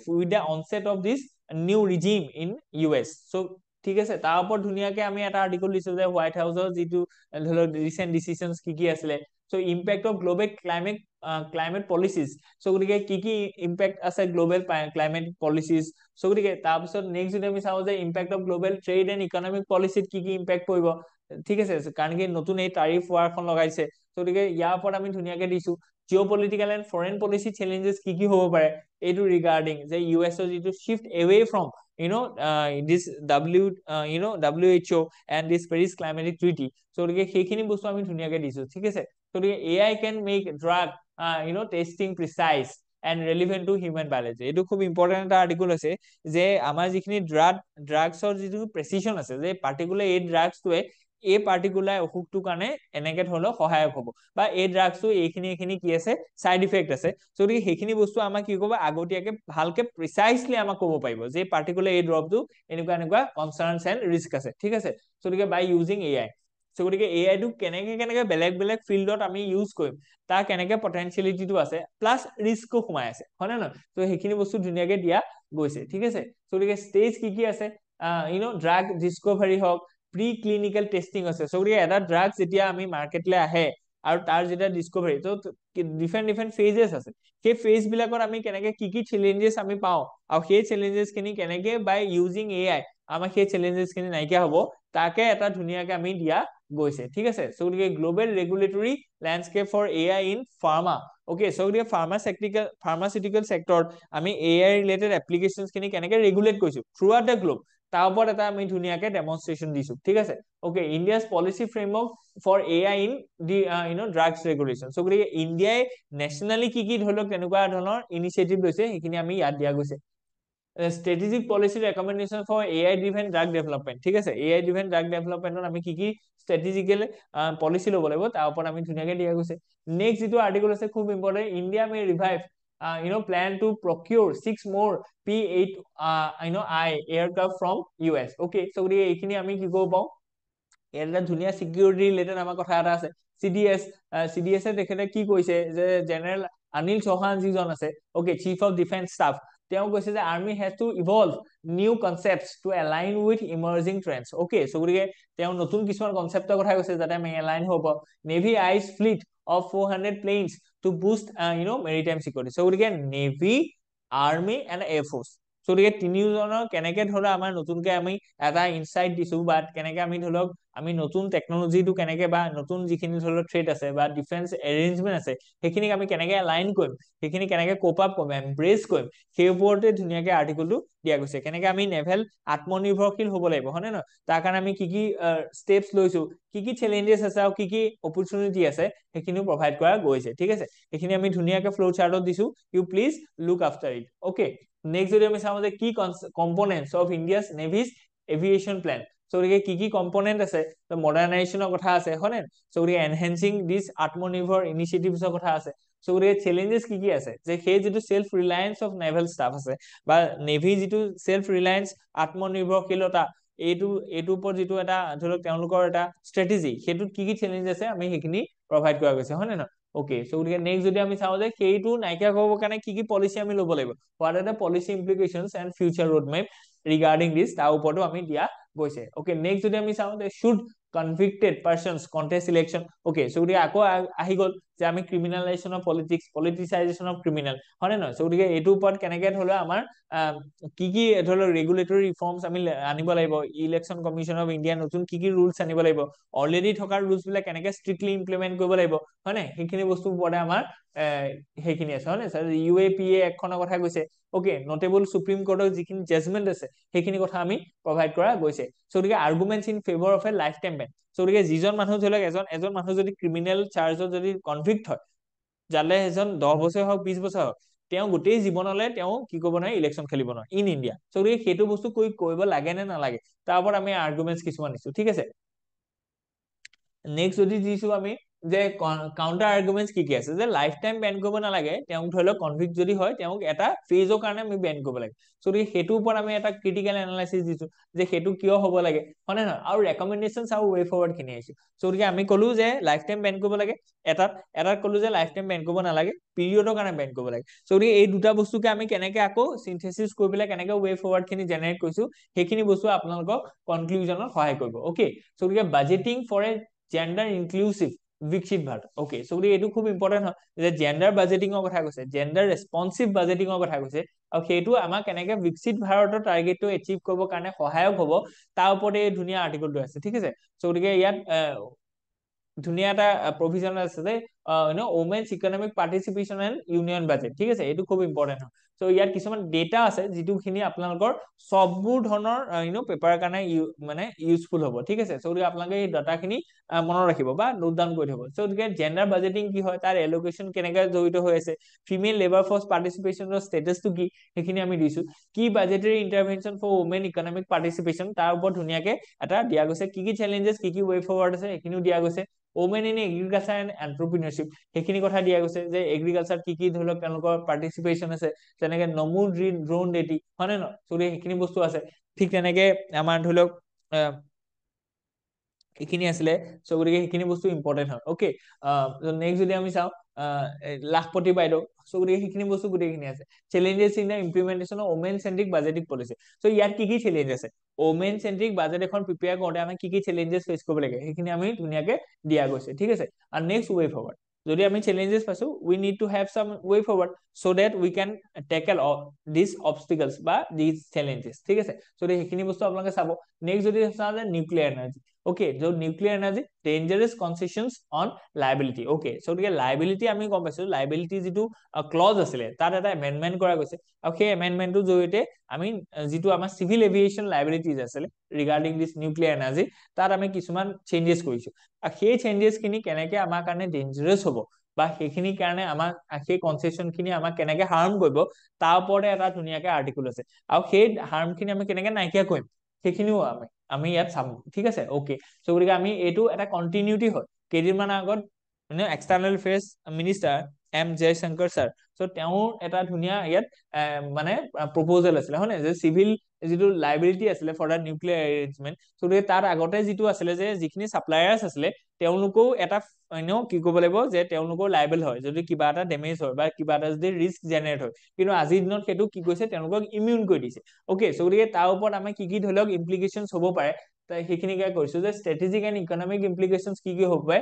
with the onset of this new regime in US so ঠিক আছে তাৰ ওপৰত ধুনিয়াকে আমি এটা article দিছো যে white হাউসৰ যেটো ধৰি ৰিসেন্ট ডিসিশনস কি আছে so impact of global climate policies so গতিকে কি impact আছে global climate policies so গতিকে তাৰ পিছত নেক্সট যদি আমি চাও যে impact of global trade and economic policy কি impact পৰিব ঠিক আছে কাৰণ কি নতুন এই টাৰিফ ওয়াৰখন লগাইছে so গতিকে ইয়াৰ ওপৰত আমি ধুনিয়াকে দিছো geopolitical and foreign policy challenges কি হ'ব পাৰে এইটো ৰিগাৰ্ডিং যে US ৰ যেটো shift away from this WHO and this Paris Climatic Treaty so সেইখিনি বস্তু আমি ধুনিয়াকে দিছো ঠিক আছে so AI can make drug testing precise and relevant to human biology এইটো খুব ইম্পৰ্টেন্ট এটা আৰ্টিকল আছে যে আমাৰ যিখিনি ড্ৰাগছৰ যিটো প্ৰেচিশন আছে যে পাৰ্টিকুলাৰ এই ড্ৰাগছটোৱে এই পাৰ্টিকুলাৰ অসুখটো কাৰণে এনেকে ধৰণৰ সহায়ক হ'ব বা এই ড্ৰাগছটো এইখিনি কি আছে সাইড ইফেক্ট আছে সো সেইখিনি বস্তু আমাক কি ক'ব আগতীয়াকে ভালকে প্ৰিসাইজলি আমাক ক'ব পাৰিব যে পাৰ্টিকুলাৰ এই ড্ৰপটো এনেকুৱা কনসাৰ্নস এন্ড ৰিস্ক আছে ঠিক আছে সো বাই ইউজিং AI সো গতিকে AI টো কেনেকে বেলেগ ফিল্ডত আমি ইউজ কৰিম তাৰ কেনেকে পটেনশিয়ালিটিটো আছে প্লাস ৰিস্কো সোমাই আছে হয় না তো সেইখিনি বস্তু ধুনিয়াকে দিয়া গৈছে ঠিক আছে সো গতিকে স্টেজ কি আছে ড্ৰাগ ডিসকভাৰি হক প্ৰি ক্লিনিক্যাল টেস্টিং আছে সো গতিকে এটা ড্ৰাগ যেতিয়া আমি মাৰ্কেটলে আহে আৰু তাৰ যেতিয়া ডিসকভাৰি তো ডিফাৰেন্ট ফেজেস আছে সেই ফেজ বিলাকত আমি কেনেকে কি চ্যালেঞ্জেস আমি পাও আৰু সেই চ্যালেঞ্জেস খিনি কেনেকে বাই ইউজিং AI আমাৰ সেই চ্যালেঞ্জেস খিনি নাইকিয়া হ'ব তাকে এটা ধুনিয়াকে আমি দিয়া গৈছে ঠিক আছে সো গতিকে global regulatory landscape for AI in pharma okay so গতিকে ফাৰ্মাসিউটিক্যাল সেক্টৰত আমি AI ৰিলেটেড এপ্লিকেশনস খিনি কেনেকে ৰেগুলেট কৰিছো থ্ৰু আউট দা গ্লোব তাৰ ওপৰত এটা আমি ধুনিয়াকে ডেমনস্ট্ৰেচন দিছো ঠিক আছে okay India's policy framework for AI in the drugs regulation so গতিকে ইণ্ডিয়াই নেশনালি কি ধৰক তেনেকুৱা ধৰণৰ ইনিচিয়েটিভ লৈছে সেইখিনি আমি ইয়াত দিয়া গৈছে strategic policy recommendation for AI driven drug development ঠিক আছে AI driven drug development আমি কি strategical policy লব লাগিব তাৰ ওপৰত আমি ধুনিয়াকে দিয়া গৈছে নেক্সট যেটো আৰ্টিকল আছে খুব important India May revive plan to procure 6 more P8 I aircraft from US okay so গতিকে এইখিনি আমি কি কৰিব পাও এটা ধুনিয়া সিকিউৰিটি ৰিলেটেড আমাৰ কথা এটা আছে CDS দেখেতে কি কৈছে যে জেনাৰেল অনিল চৌহান যিজন আছে okay chief of defense staff তেওঁ কৈছে যে army has to evolve new concepts to align with emerging trends okay so গতিকে তেওঁ নতুন কিছুমান কনসেপ্টৰ কথা কৈছে যাতে আমি এলাইন হ'ব navy ice fleet of 400 planes to boost maritime security so গতিকে navy army and air force so গতিকে তিনিজনৰ কেনেকে ধৰা আমাৰ নতুনকে আমি এটা ইনসাইট দিছো বা কেনেকে আমি ধৰক আমি নতুন টেকনলজিটো কেনেকে বা নতুন যিখিনি ধৰক থ্ৰেট আছে বা ডিফেন্স এৰেঞ্জমেন্ট আছে সেইখিনি আমি কেনেকে এলাইন কৰিম সেইখিনি কেনেকে কোপ আপ কৰিম এমব্ৰেস কৰিম সেই ওপৰতে ধুনিয়াকে আৰ্টিকলটো দিয়া গৈছে কেনেকে আমি নেভেল আত্মনিৰ্ভৰশীল হ'ব লাগিব হয়নে ন তাৰ কাৰণে আমি কি স্টেপস লৈছো কি চ্যালেঞ্জেস আছে আৰু কি অপৰচুনিটি আছে সেইখিনি প্ৰভাইড কৰা গৈছে ঠিক আছে এইখিনি আমি ধুনিয়াকে ফ্লো চাৰ্টত দিছো you please look after it okay next যদি আমি চাও যে কি components of India's navy's aviation plan so কি কম্পোনেন্ট আছে তো মডাৰ্নাইজেশনৰ কথা আছে হয়নে সো এনহেন্সিং দিস আত্মনিৰ্ভৰ ইনিচিয়েটিভছৰ কথা আছে সো চ্যালেঞ্জেস কি আছে যে সেই যেটো self Reliance of naval staff আছে বা নেভি যেটো সেলফ ৰিলায়েন্স আত্মনিৰ্ভৰশীলতা এইটো ওপৰত যেটো এটা ধৰক তেওঁলোকৰ এটা স্ট্ৰেটেজি হেতুত কি চ্যালেঞ্জ আছে আমি সেইখিনি প্ৰভাইড কৰা গৈছে হয়নে ন ওকে সো নেক্সট যদি আমি চাও যে সেইটো নাইকিয়া কৰিব কাৰণে কি পলিচি আমি লব লাগিব what are the policy implications and future roadmap regarding this তাৰ ওপৰতো আমি দিয়া গৈছে ওকে নেক্সট যদি আমি চাওঁ should convicted persons contest election okay so গতিকে আকৌ আহি গল যে আমি criminalization of politics politicization of criminal হয় নহয় so গতিকে এইটো ওপৰত কেনেকে ধৰিলো আমাৰ কি কি ধৰিলো ৰেগুলেটৰী ৰিফৰ্মছ আমি আনিব লাগিব ইলেকশ্যন কমিশন অফ ইণ্ডিয়া নতুন কি কি ৰুলছ আনিব লাগিব অলৰেডি থকা ৰুলছ বিলাক কেনেকে ষ্ট্ৰিক্টলি ইমপ্লিমেন্ট কৰিব লাগিব হয় নাই সেইখিনি বস্তু ওপৰতে আমাৰ সেইখিনি আছে হয় নাই স্যাৰ ইউএপিএ একখনৰ কথা কৈছে ওকে নোটেবল সুপ্ৰিম কোৰ্টৰ যিখিনি জাজমেন্ট আছে সেইখিনি কথা আমি প্ৰভাইড কৰা গৈছে সো গতিকে arguments in favour of a lifetime ban so গতিকে যিজন মানুহ ধৰি লওক এজন মানুহ যদি ক্ৰিমিনেল চাৰ্জত যদি কনভিক্ট হয় যালে এজন 10 বছৰ হওক 20 বছৰ হওক তেওঁ গোটেই জীৱনলৈ তেওঁ কি কৰিব নোৱাৰে ইলেকশ্যন খেলিব নোৱাৰে ইন ইণ্ডিয়া সো গতিকে সেইটো বস্তু কৰিব লাগে নে নালাগে তাৰ ওপৰত আমি আৰ্গুমেন্টছ কিছুমান দিছো ঠিক আছে নেক্সট যদি দিছো আমি যে কাউন্টাৰ আৰ্গুমেন্টছ কি আছে যে লাইফ টাইম বেন কৰিব নালাগে তেওঁক ধৰি লওক কনভিক্ট যদি হয় তেওঁক এটা ফেজৰ কাৰণে আমি বেন কৰিব লাগে সো সেইটো ওপৰত আমি এটা ক্ৰিটিকেল এনালাইসিস দিছো যে সেইটো কিয় হ'ব লাগে হয় নহয় আৰু ৰেকমেন্ডেশনছ আৰু ৱে ফৰৱাৰ্ড খিনি আহিছে সো আমি কলো যে লাইফ টাইম বেন কৰিব লাগে এটাত কলো যে লাইফ টাইম বেন কৰিব নালাগে পিৰিয়ডৰ কাৰণে বেন কৰিব লাগে সো এই দুটা বস্তুকে আমি কেনেকে আকৌ সিনথেসিস কৰি পেলাই কেনেকে ৱে ফৰৱাৰ্ড খিনি জেনাৰেট কৰিছো সেইখিনি বস্তু আপোনালোকক কনক্লুজনত সহায় কৰিব okay so budgeting for a gender inclusive Viksit Bharat okay so এইটো খুব ইম্পৰ্টেন্ট হয় যে জেন্ডাৰ বাজেটিংৰ কথা কৈছে জেন্ডাৰ ৰেসপন্সিভ বাজেটিংৰ কথা কৈছে আৰু সেইটো আমাক কেনেকে বিকশিত ভাৰতৰ টাৰ্গেটটো এচিভ কৰিব কাৰণে সহায়ক হ'ব তাৰ ওপৰতে এই ধুনীয়া আৰ্টিকেলটো আছে ঠিক আছে সো গতিকে ইয়াত ধুনীয়া এটা প্ৰভিজন আছে যে women's economic participation and union budget ঠিক আছে এইটো খুব ইম্পৰ্টেন্ট হয় সো ইয়াত কিছুমান ডেটা আছে যিটো খিনি আপোনালোকৰ সববোৰ ধৰণৰ পেপাৰৰ কাৰণে মানে ইউজফুল হ'ব ঠিক আছে সো আপোনালোকে এই ডাটা খিনি মনত ৰাখিব বা নোট ডাউন কৰি থব সো গতিকে জেন্ডাৰ বাজেটিং কি হয় তাৰ এলোকেশন কেনেকৈ জড়িত হৈ আছে ফিমেল লেবাৰ ফোৰ্স পাৰ্টিচিপেশনৰ ষ্টেটাসটো কি সেইখিনি আমি দিছো কি বাজেটাৰী ইন্টাৰভেনশন ফৰ ওমেন ইকনমিক পাৰ্টিচিপেশন তাৰ ওপৰত ধুনীয়াকে এটা দিয়া গৈছে কি চ্যালেঞ্জেস কি ৱে ফৰৱাৰ্ড আছে সেইখিনিও দিয়া গৈছে ওমেন ইন এগ্ৰিকালচাৰ এণ্ড এন্টাৰপ্ৰিনিয়ৰশিপ সেইখিনি কথা দিয়া গৈছে যে এগ্ৰিকালচাৰ কি ধৰি লওক তেওঁলোকৰ পাৰ্টিচিপেশন আছে যেনেকে নমো ড্ৰোন ডেটি হয় নে নহয় সো সেইখিনি বস্তু আছে ঠিক তেনেকে আমাৰ ধৰি লওক এইখিনি আছিলে সো গতিকে সেইখিনি বস্তু ইম্পৰ্টেন্ট হয় ওকে নেক্সট যদি আমি চাওঁ লাখপতি বাইদেউ সো গতিকে সেইখিনি বস্তু গোটেইখিনি আছে challenges in the implementation of women centric budgeting policy so ইয়াত কি চ্যালেঞ্জ আছে ওমেন সেন্ট্ৰিক বাজেট এখন প্ৰিপেয়াৰ কৰোঁতে আমি কি চ্যালেঞ্জেস ফেস কৰিব লাগে সেইখিনি আমি ধুনীয়াকে দিয়া গৈছে ঠিক আছে আৰু নেক্সট ৱে ফৰৱাৰ্ড যদি আমি চ্যালেঞ্জেস পাইছো we need to have some way forward so that we can tackle this obstacles বা দিস চ্যালেঞ্জেস ঠিক আছে সো সেইখিনি বস্তু আপোনালোকে চাব নেক্সট যদি চাওঁ যে nuclear energy okay so nuclear energy dangerous concessions on liability okay so গতিকে liability আমি গম পাইছো liability যেটো ক্লজ আছিল তাত এটা amendment কৰা গৈছে আৰু সেই amendmentৰ জৰিয়তে আমি যেটো আমাৰ civil aviation liabilities আছিল regarding this nuclear energy তাত আমি কিছুমান চেঞ্জেস কৰিছো আৰু সেই চেঞ্জেস খিনি কেনেকে আমাৰ কাৰণে ডেঞ্জাৰাছ হ'ব বা সেইখিনি কাৰণে আমাক সেই কনসেশন খিনি আমাক কেনেকে হাৰ্ম কৰিব তাৰ ওপৰতে এটা ধুনীয়াকে আৰ্টিকেল আছে আৰু সেই হাৰ্ম খিনি আমি কেনেকে নাইকিয়া কৰিম সেইখিনিও আমি ইয়াত চাম ঠিক আছে ওকে সো গতিকে আমি এইটো এটা কন্টিনিউটি হয় কেইদিনমান আগত external affairs minister M Jaishankar sir so তেওঁৰ এটা ধুনীয়া ইয়াত মানে প্ৰপোজাল আছিল হয় যে সিভিল যেটো লাইবিলিটি আছিল for the nuclear arrangement so তাৰ আগতে যেটো আছিল যে যিখিনি সাপ্লায়াৰ্স আছিল তেওঁলোকও এটা কি কৰিব লাগিব যে তেওঁলোকৰ লাইবল হয় যদি কিবা এটা ডেমেজ হয় বা কিবা এটা যদি ৰিস্ক জেনাৰেট হয় কিন্তু আজিৰ দিনত সেইটো কি কৈছে তেওঁলোকক ইমিউন কৰি দিছে ওকে সো গতিকে তাৰ ওপৰত আমি কি ধৰি লওক ইমপ্লিকেশনছ হ'ব পাৰে সেইখিনিকে কৈছো যে স্ট্ৰেটেজিক এণ্ড ইকনমিক ইমপ্লিকেশনছ কি হ'ব পাৰে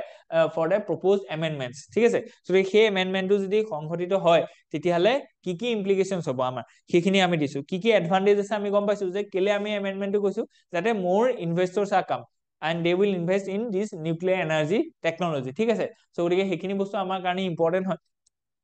ফৰ দা প্ৰপোজড এমেন্ডমেন্টছ ঠিক আছে সো সেই এমেন্ডমেন্টটো যদি সংঘটিত হয় তেতিয়াহলে কি ইমপ্লিকেশনছ হ'ব আমাৰ সেইখিনি আমি দিছো কি এডভান্টেজ আছে আমি গম পাইছো যে কেলে আমি এমেন্ডমেন্টটো কৈছো যাতে মোৰ ইনভেষ্টৰছ আৰ কাম and they will invest in this nuclear energy technology ঠিক আছে সো গতিকে সেইখিনি বস্তু আমাৰ কাৰণে ইম্পৰ্টেন্ট হয়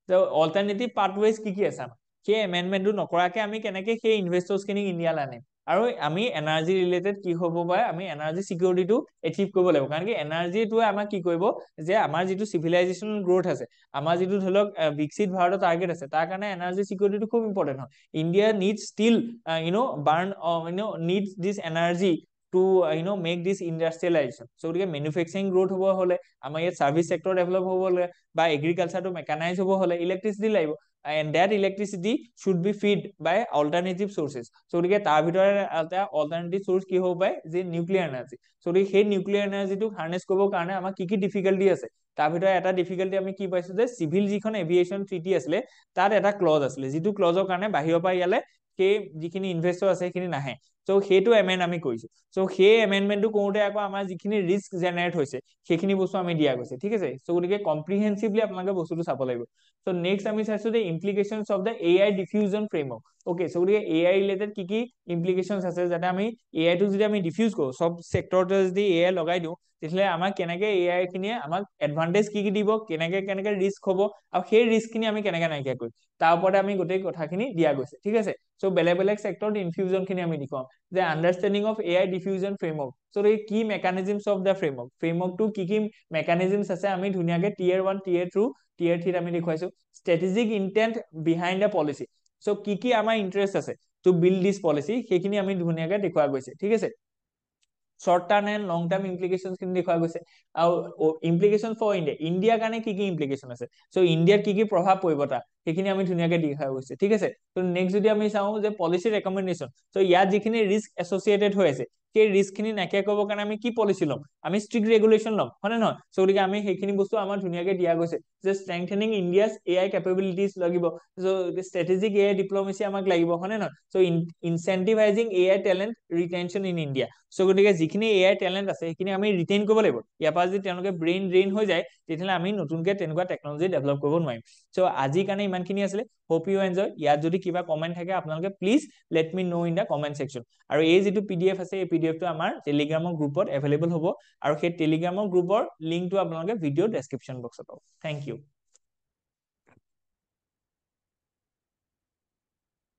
তো অল্টাৰনেটিভ পাথৱেজ কি আছে আমাৰ সেই এমেন্ডমেন্টটো নকৰাকে আমি কেনেকে সেই ইনভেষ্টৰছ খিনি ইণ্ডিয়ালৈ আনিম আৰু আমি এনাৰ্জি ৰিলেটেড কি হ'ব পাৰে আমি এনাৰ্জি সিকিউৰিটিটো এচিভ কৰিব লাগিব কাৰণ কি এনাৰ্জিটোৱে আমাক কি কৰিব যে আমাৰ যেটো সিভিলাইজেশনাল গ্ৰোথ আছে আমাৰ যেটো ধৰি লওক বিকশিত ভাৰতৰ টাৰ্গেট আছে তাৰ কাৰণে এনাৰ্জি সিকিউৰিটিটো খুব ইম্পৰ্টেন্ট হয় India needs steel burn needs this energy to make this industrialization so গতিকে manufacturing growth হ'ব হলে আমাৰ ইয়াত সাৰ্ভিস সেক্টৰ ডেভেলপ হ'ব হলে বা এগ্ৰিকালচাৰটো মেকানাইজ হ'ব হলে ইলেক্ট্ৰিসিটি লাগিব and that electricity should be fed by alternative sources so গতিকে তাৰ ভিতৰে এটা alternative source কি হ'ব পাৰে যে নিউক্লিয়াৰ এনাৰ্জি so গতিকে সেই নিউক্লিয়াৰ এনাৰ্জিটো হাৰ্নেস কৰিবৰ কাৰণে আমাৰ কি ডিফিকাল্টি আছে তাৰ ভিতৰে এটা ডিফিকাল্টি আমি কি পাইছো যে সিভিল যিখন এভিয়েশন ট্ৰিটি আছিল তাত এটা ক্লজ আছিল যেটো ক্লজৰ কাৰণে বাহিৰৰ পৰা ইয়ালে সেই যিখিনি ইনভেষ্টৰ আছে সেইখিনি নাহে সো সেইটো এমেন্ড আমি কৰিছো সো সেই এমেন্ডমেন্টটো কৰোতে আকৌ আমাৰ যিখিনি ৰিস্ক জেনাৰেট হৈছে সেইখিনি বস্তু আমি দিয়া গৈছে ঠিক আছে সো গতিকে কম্প্ৰিহেনসিভলি আপোনালোকে বস্তুটো চাব লাগিব সো নেক্সট আমি চাইছো যে implications of the AI diffusion framework okay so গতিকে এআই ৰিলেটেড কি ইমপ্লিকেশনস আছে যাতে আমি এআই টো যদি আমি ডিফিউজ কৰো সব সেক্টৰতে যদি এআই লগাই দিও তেতিয়াহলে আমাক কেনেকে এআই খিনিয়ে আমাক এডভান্টেজ কি দিব কেনেকে ৰিস্ক হ'ব আৰু সেই ৰিস্ক খিনি আমি কেনেকে নাইকিয়া কৰিম তাৰ ওপৰতে আমি গোটেই কথাখিনি দিয়া গৈছে ঠিক আছে সো বেলেগ সেক্টৰত ইনফিউজন খিনি আমি দেখুৱাম যে আন্ডাৰষ্টেণ্ডিং of AI diffusion framework so এই কি মেকানিজমছ অফ দা ফ্ৰেমৱৰ্কটো কি মেকানিজমছ আছে আমি ধুনীয়াকে টিয়াৰ 1 টিয়াৰ 2 টিয়াৰ 3 আমি দেখুৱাইছো strategic intent behind the policy so কি আমাৰ ইন্টাৰেষ্ট আছে টু বিল্ড দিস পলিচি সেইখিনি আমি ধুনীয়াকে দেখুৱা গৈছে ঠিক আছে short term and long term implications খিনি দেখুৱা গৈছে আৰু implication for ইণ্ডিয়াৰ কাৰণে কি implication আছে সো ইণ্ডিয়াৰ কি প্ৰভাৱ পৰিব তা সেইখিনি আমি ধুনীয়াকে দেখুৱা গৈছে ঠিক আছে তো নেক্সট যদি আমি চাও যে পলিচি ৰেকমেন্ডেশন সো ইয়াত যিখিনি ৰিস্ক এসোসিয়েটেড হৈ আছে সেই ৰিস্ক খিনি নাকিয়া কৰিব কাৰণে আমি কি পলিচি লম আমি ষ্ট্ৰিক্ট ৰেগুলেশন লম হয়নে নহয় সো গতিকে আমি সেইখিনি বস্তু আমাৰ ধুনীয়াকে দিয়া গৈছে যে স্ট্ৰেংথেনিং ইণ্ডিয়াস এআই কেপাবিলিটিজ লাগিব সো ষ্ট্ৰেটেজিক এআই ডিপ্লোমেসি আমাক লাগিব হয়নে নহয় so incentivising AI talent retention in India so গতিকে যিখিনি এআই টেলেন্ট আছে সেইখিনি আমি ৰিটেইন কৰিব লাগিব ইয়াৰ পৰা যদি তেওঁলোকে ব্ৰেইন ড্ৰেইন হৈ যায় তেতিয়াহলে আমি নতুনকে তেনেকুৱা টেকনলজি ডেভেলপ কৰিব নোৱাৰিম সো আজি কাৰণে ইমানখিনি আছিলে হোপ ইউ এনজয় ইয়াত যদি কিবা কমেন্ট থাকে আপোনালোকে please let me no in the comment section আৰু এই যেটো পিডিএফ আছে এই পিডিএফটো আমাৰ টেলিগ্ৰামৰ গ্ৰুপত এভেইলেবল হ'ব আৰু সেই টেলিগ্ৰামৰ গ্ৰুপৰ লিংকটো আপোনালোকে ভিডিও ডেসক্ৰিপশন বক্সত পাব থ্যাংক ইউ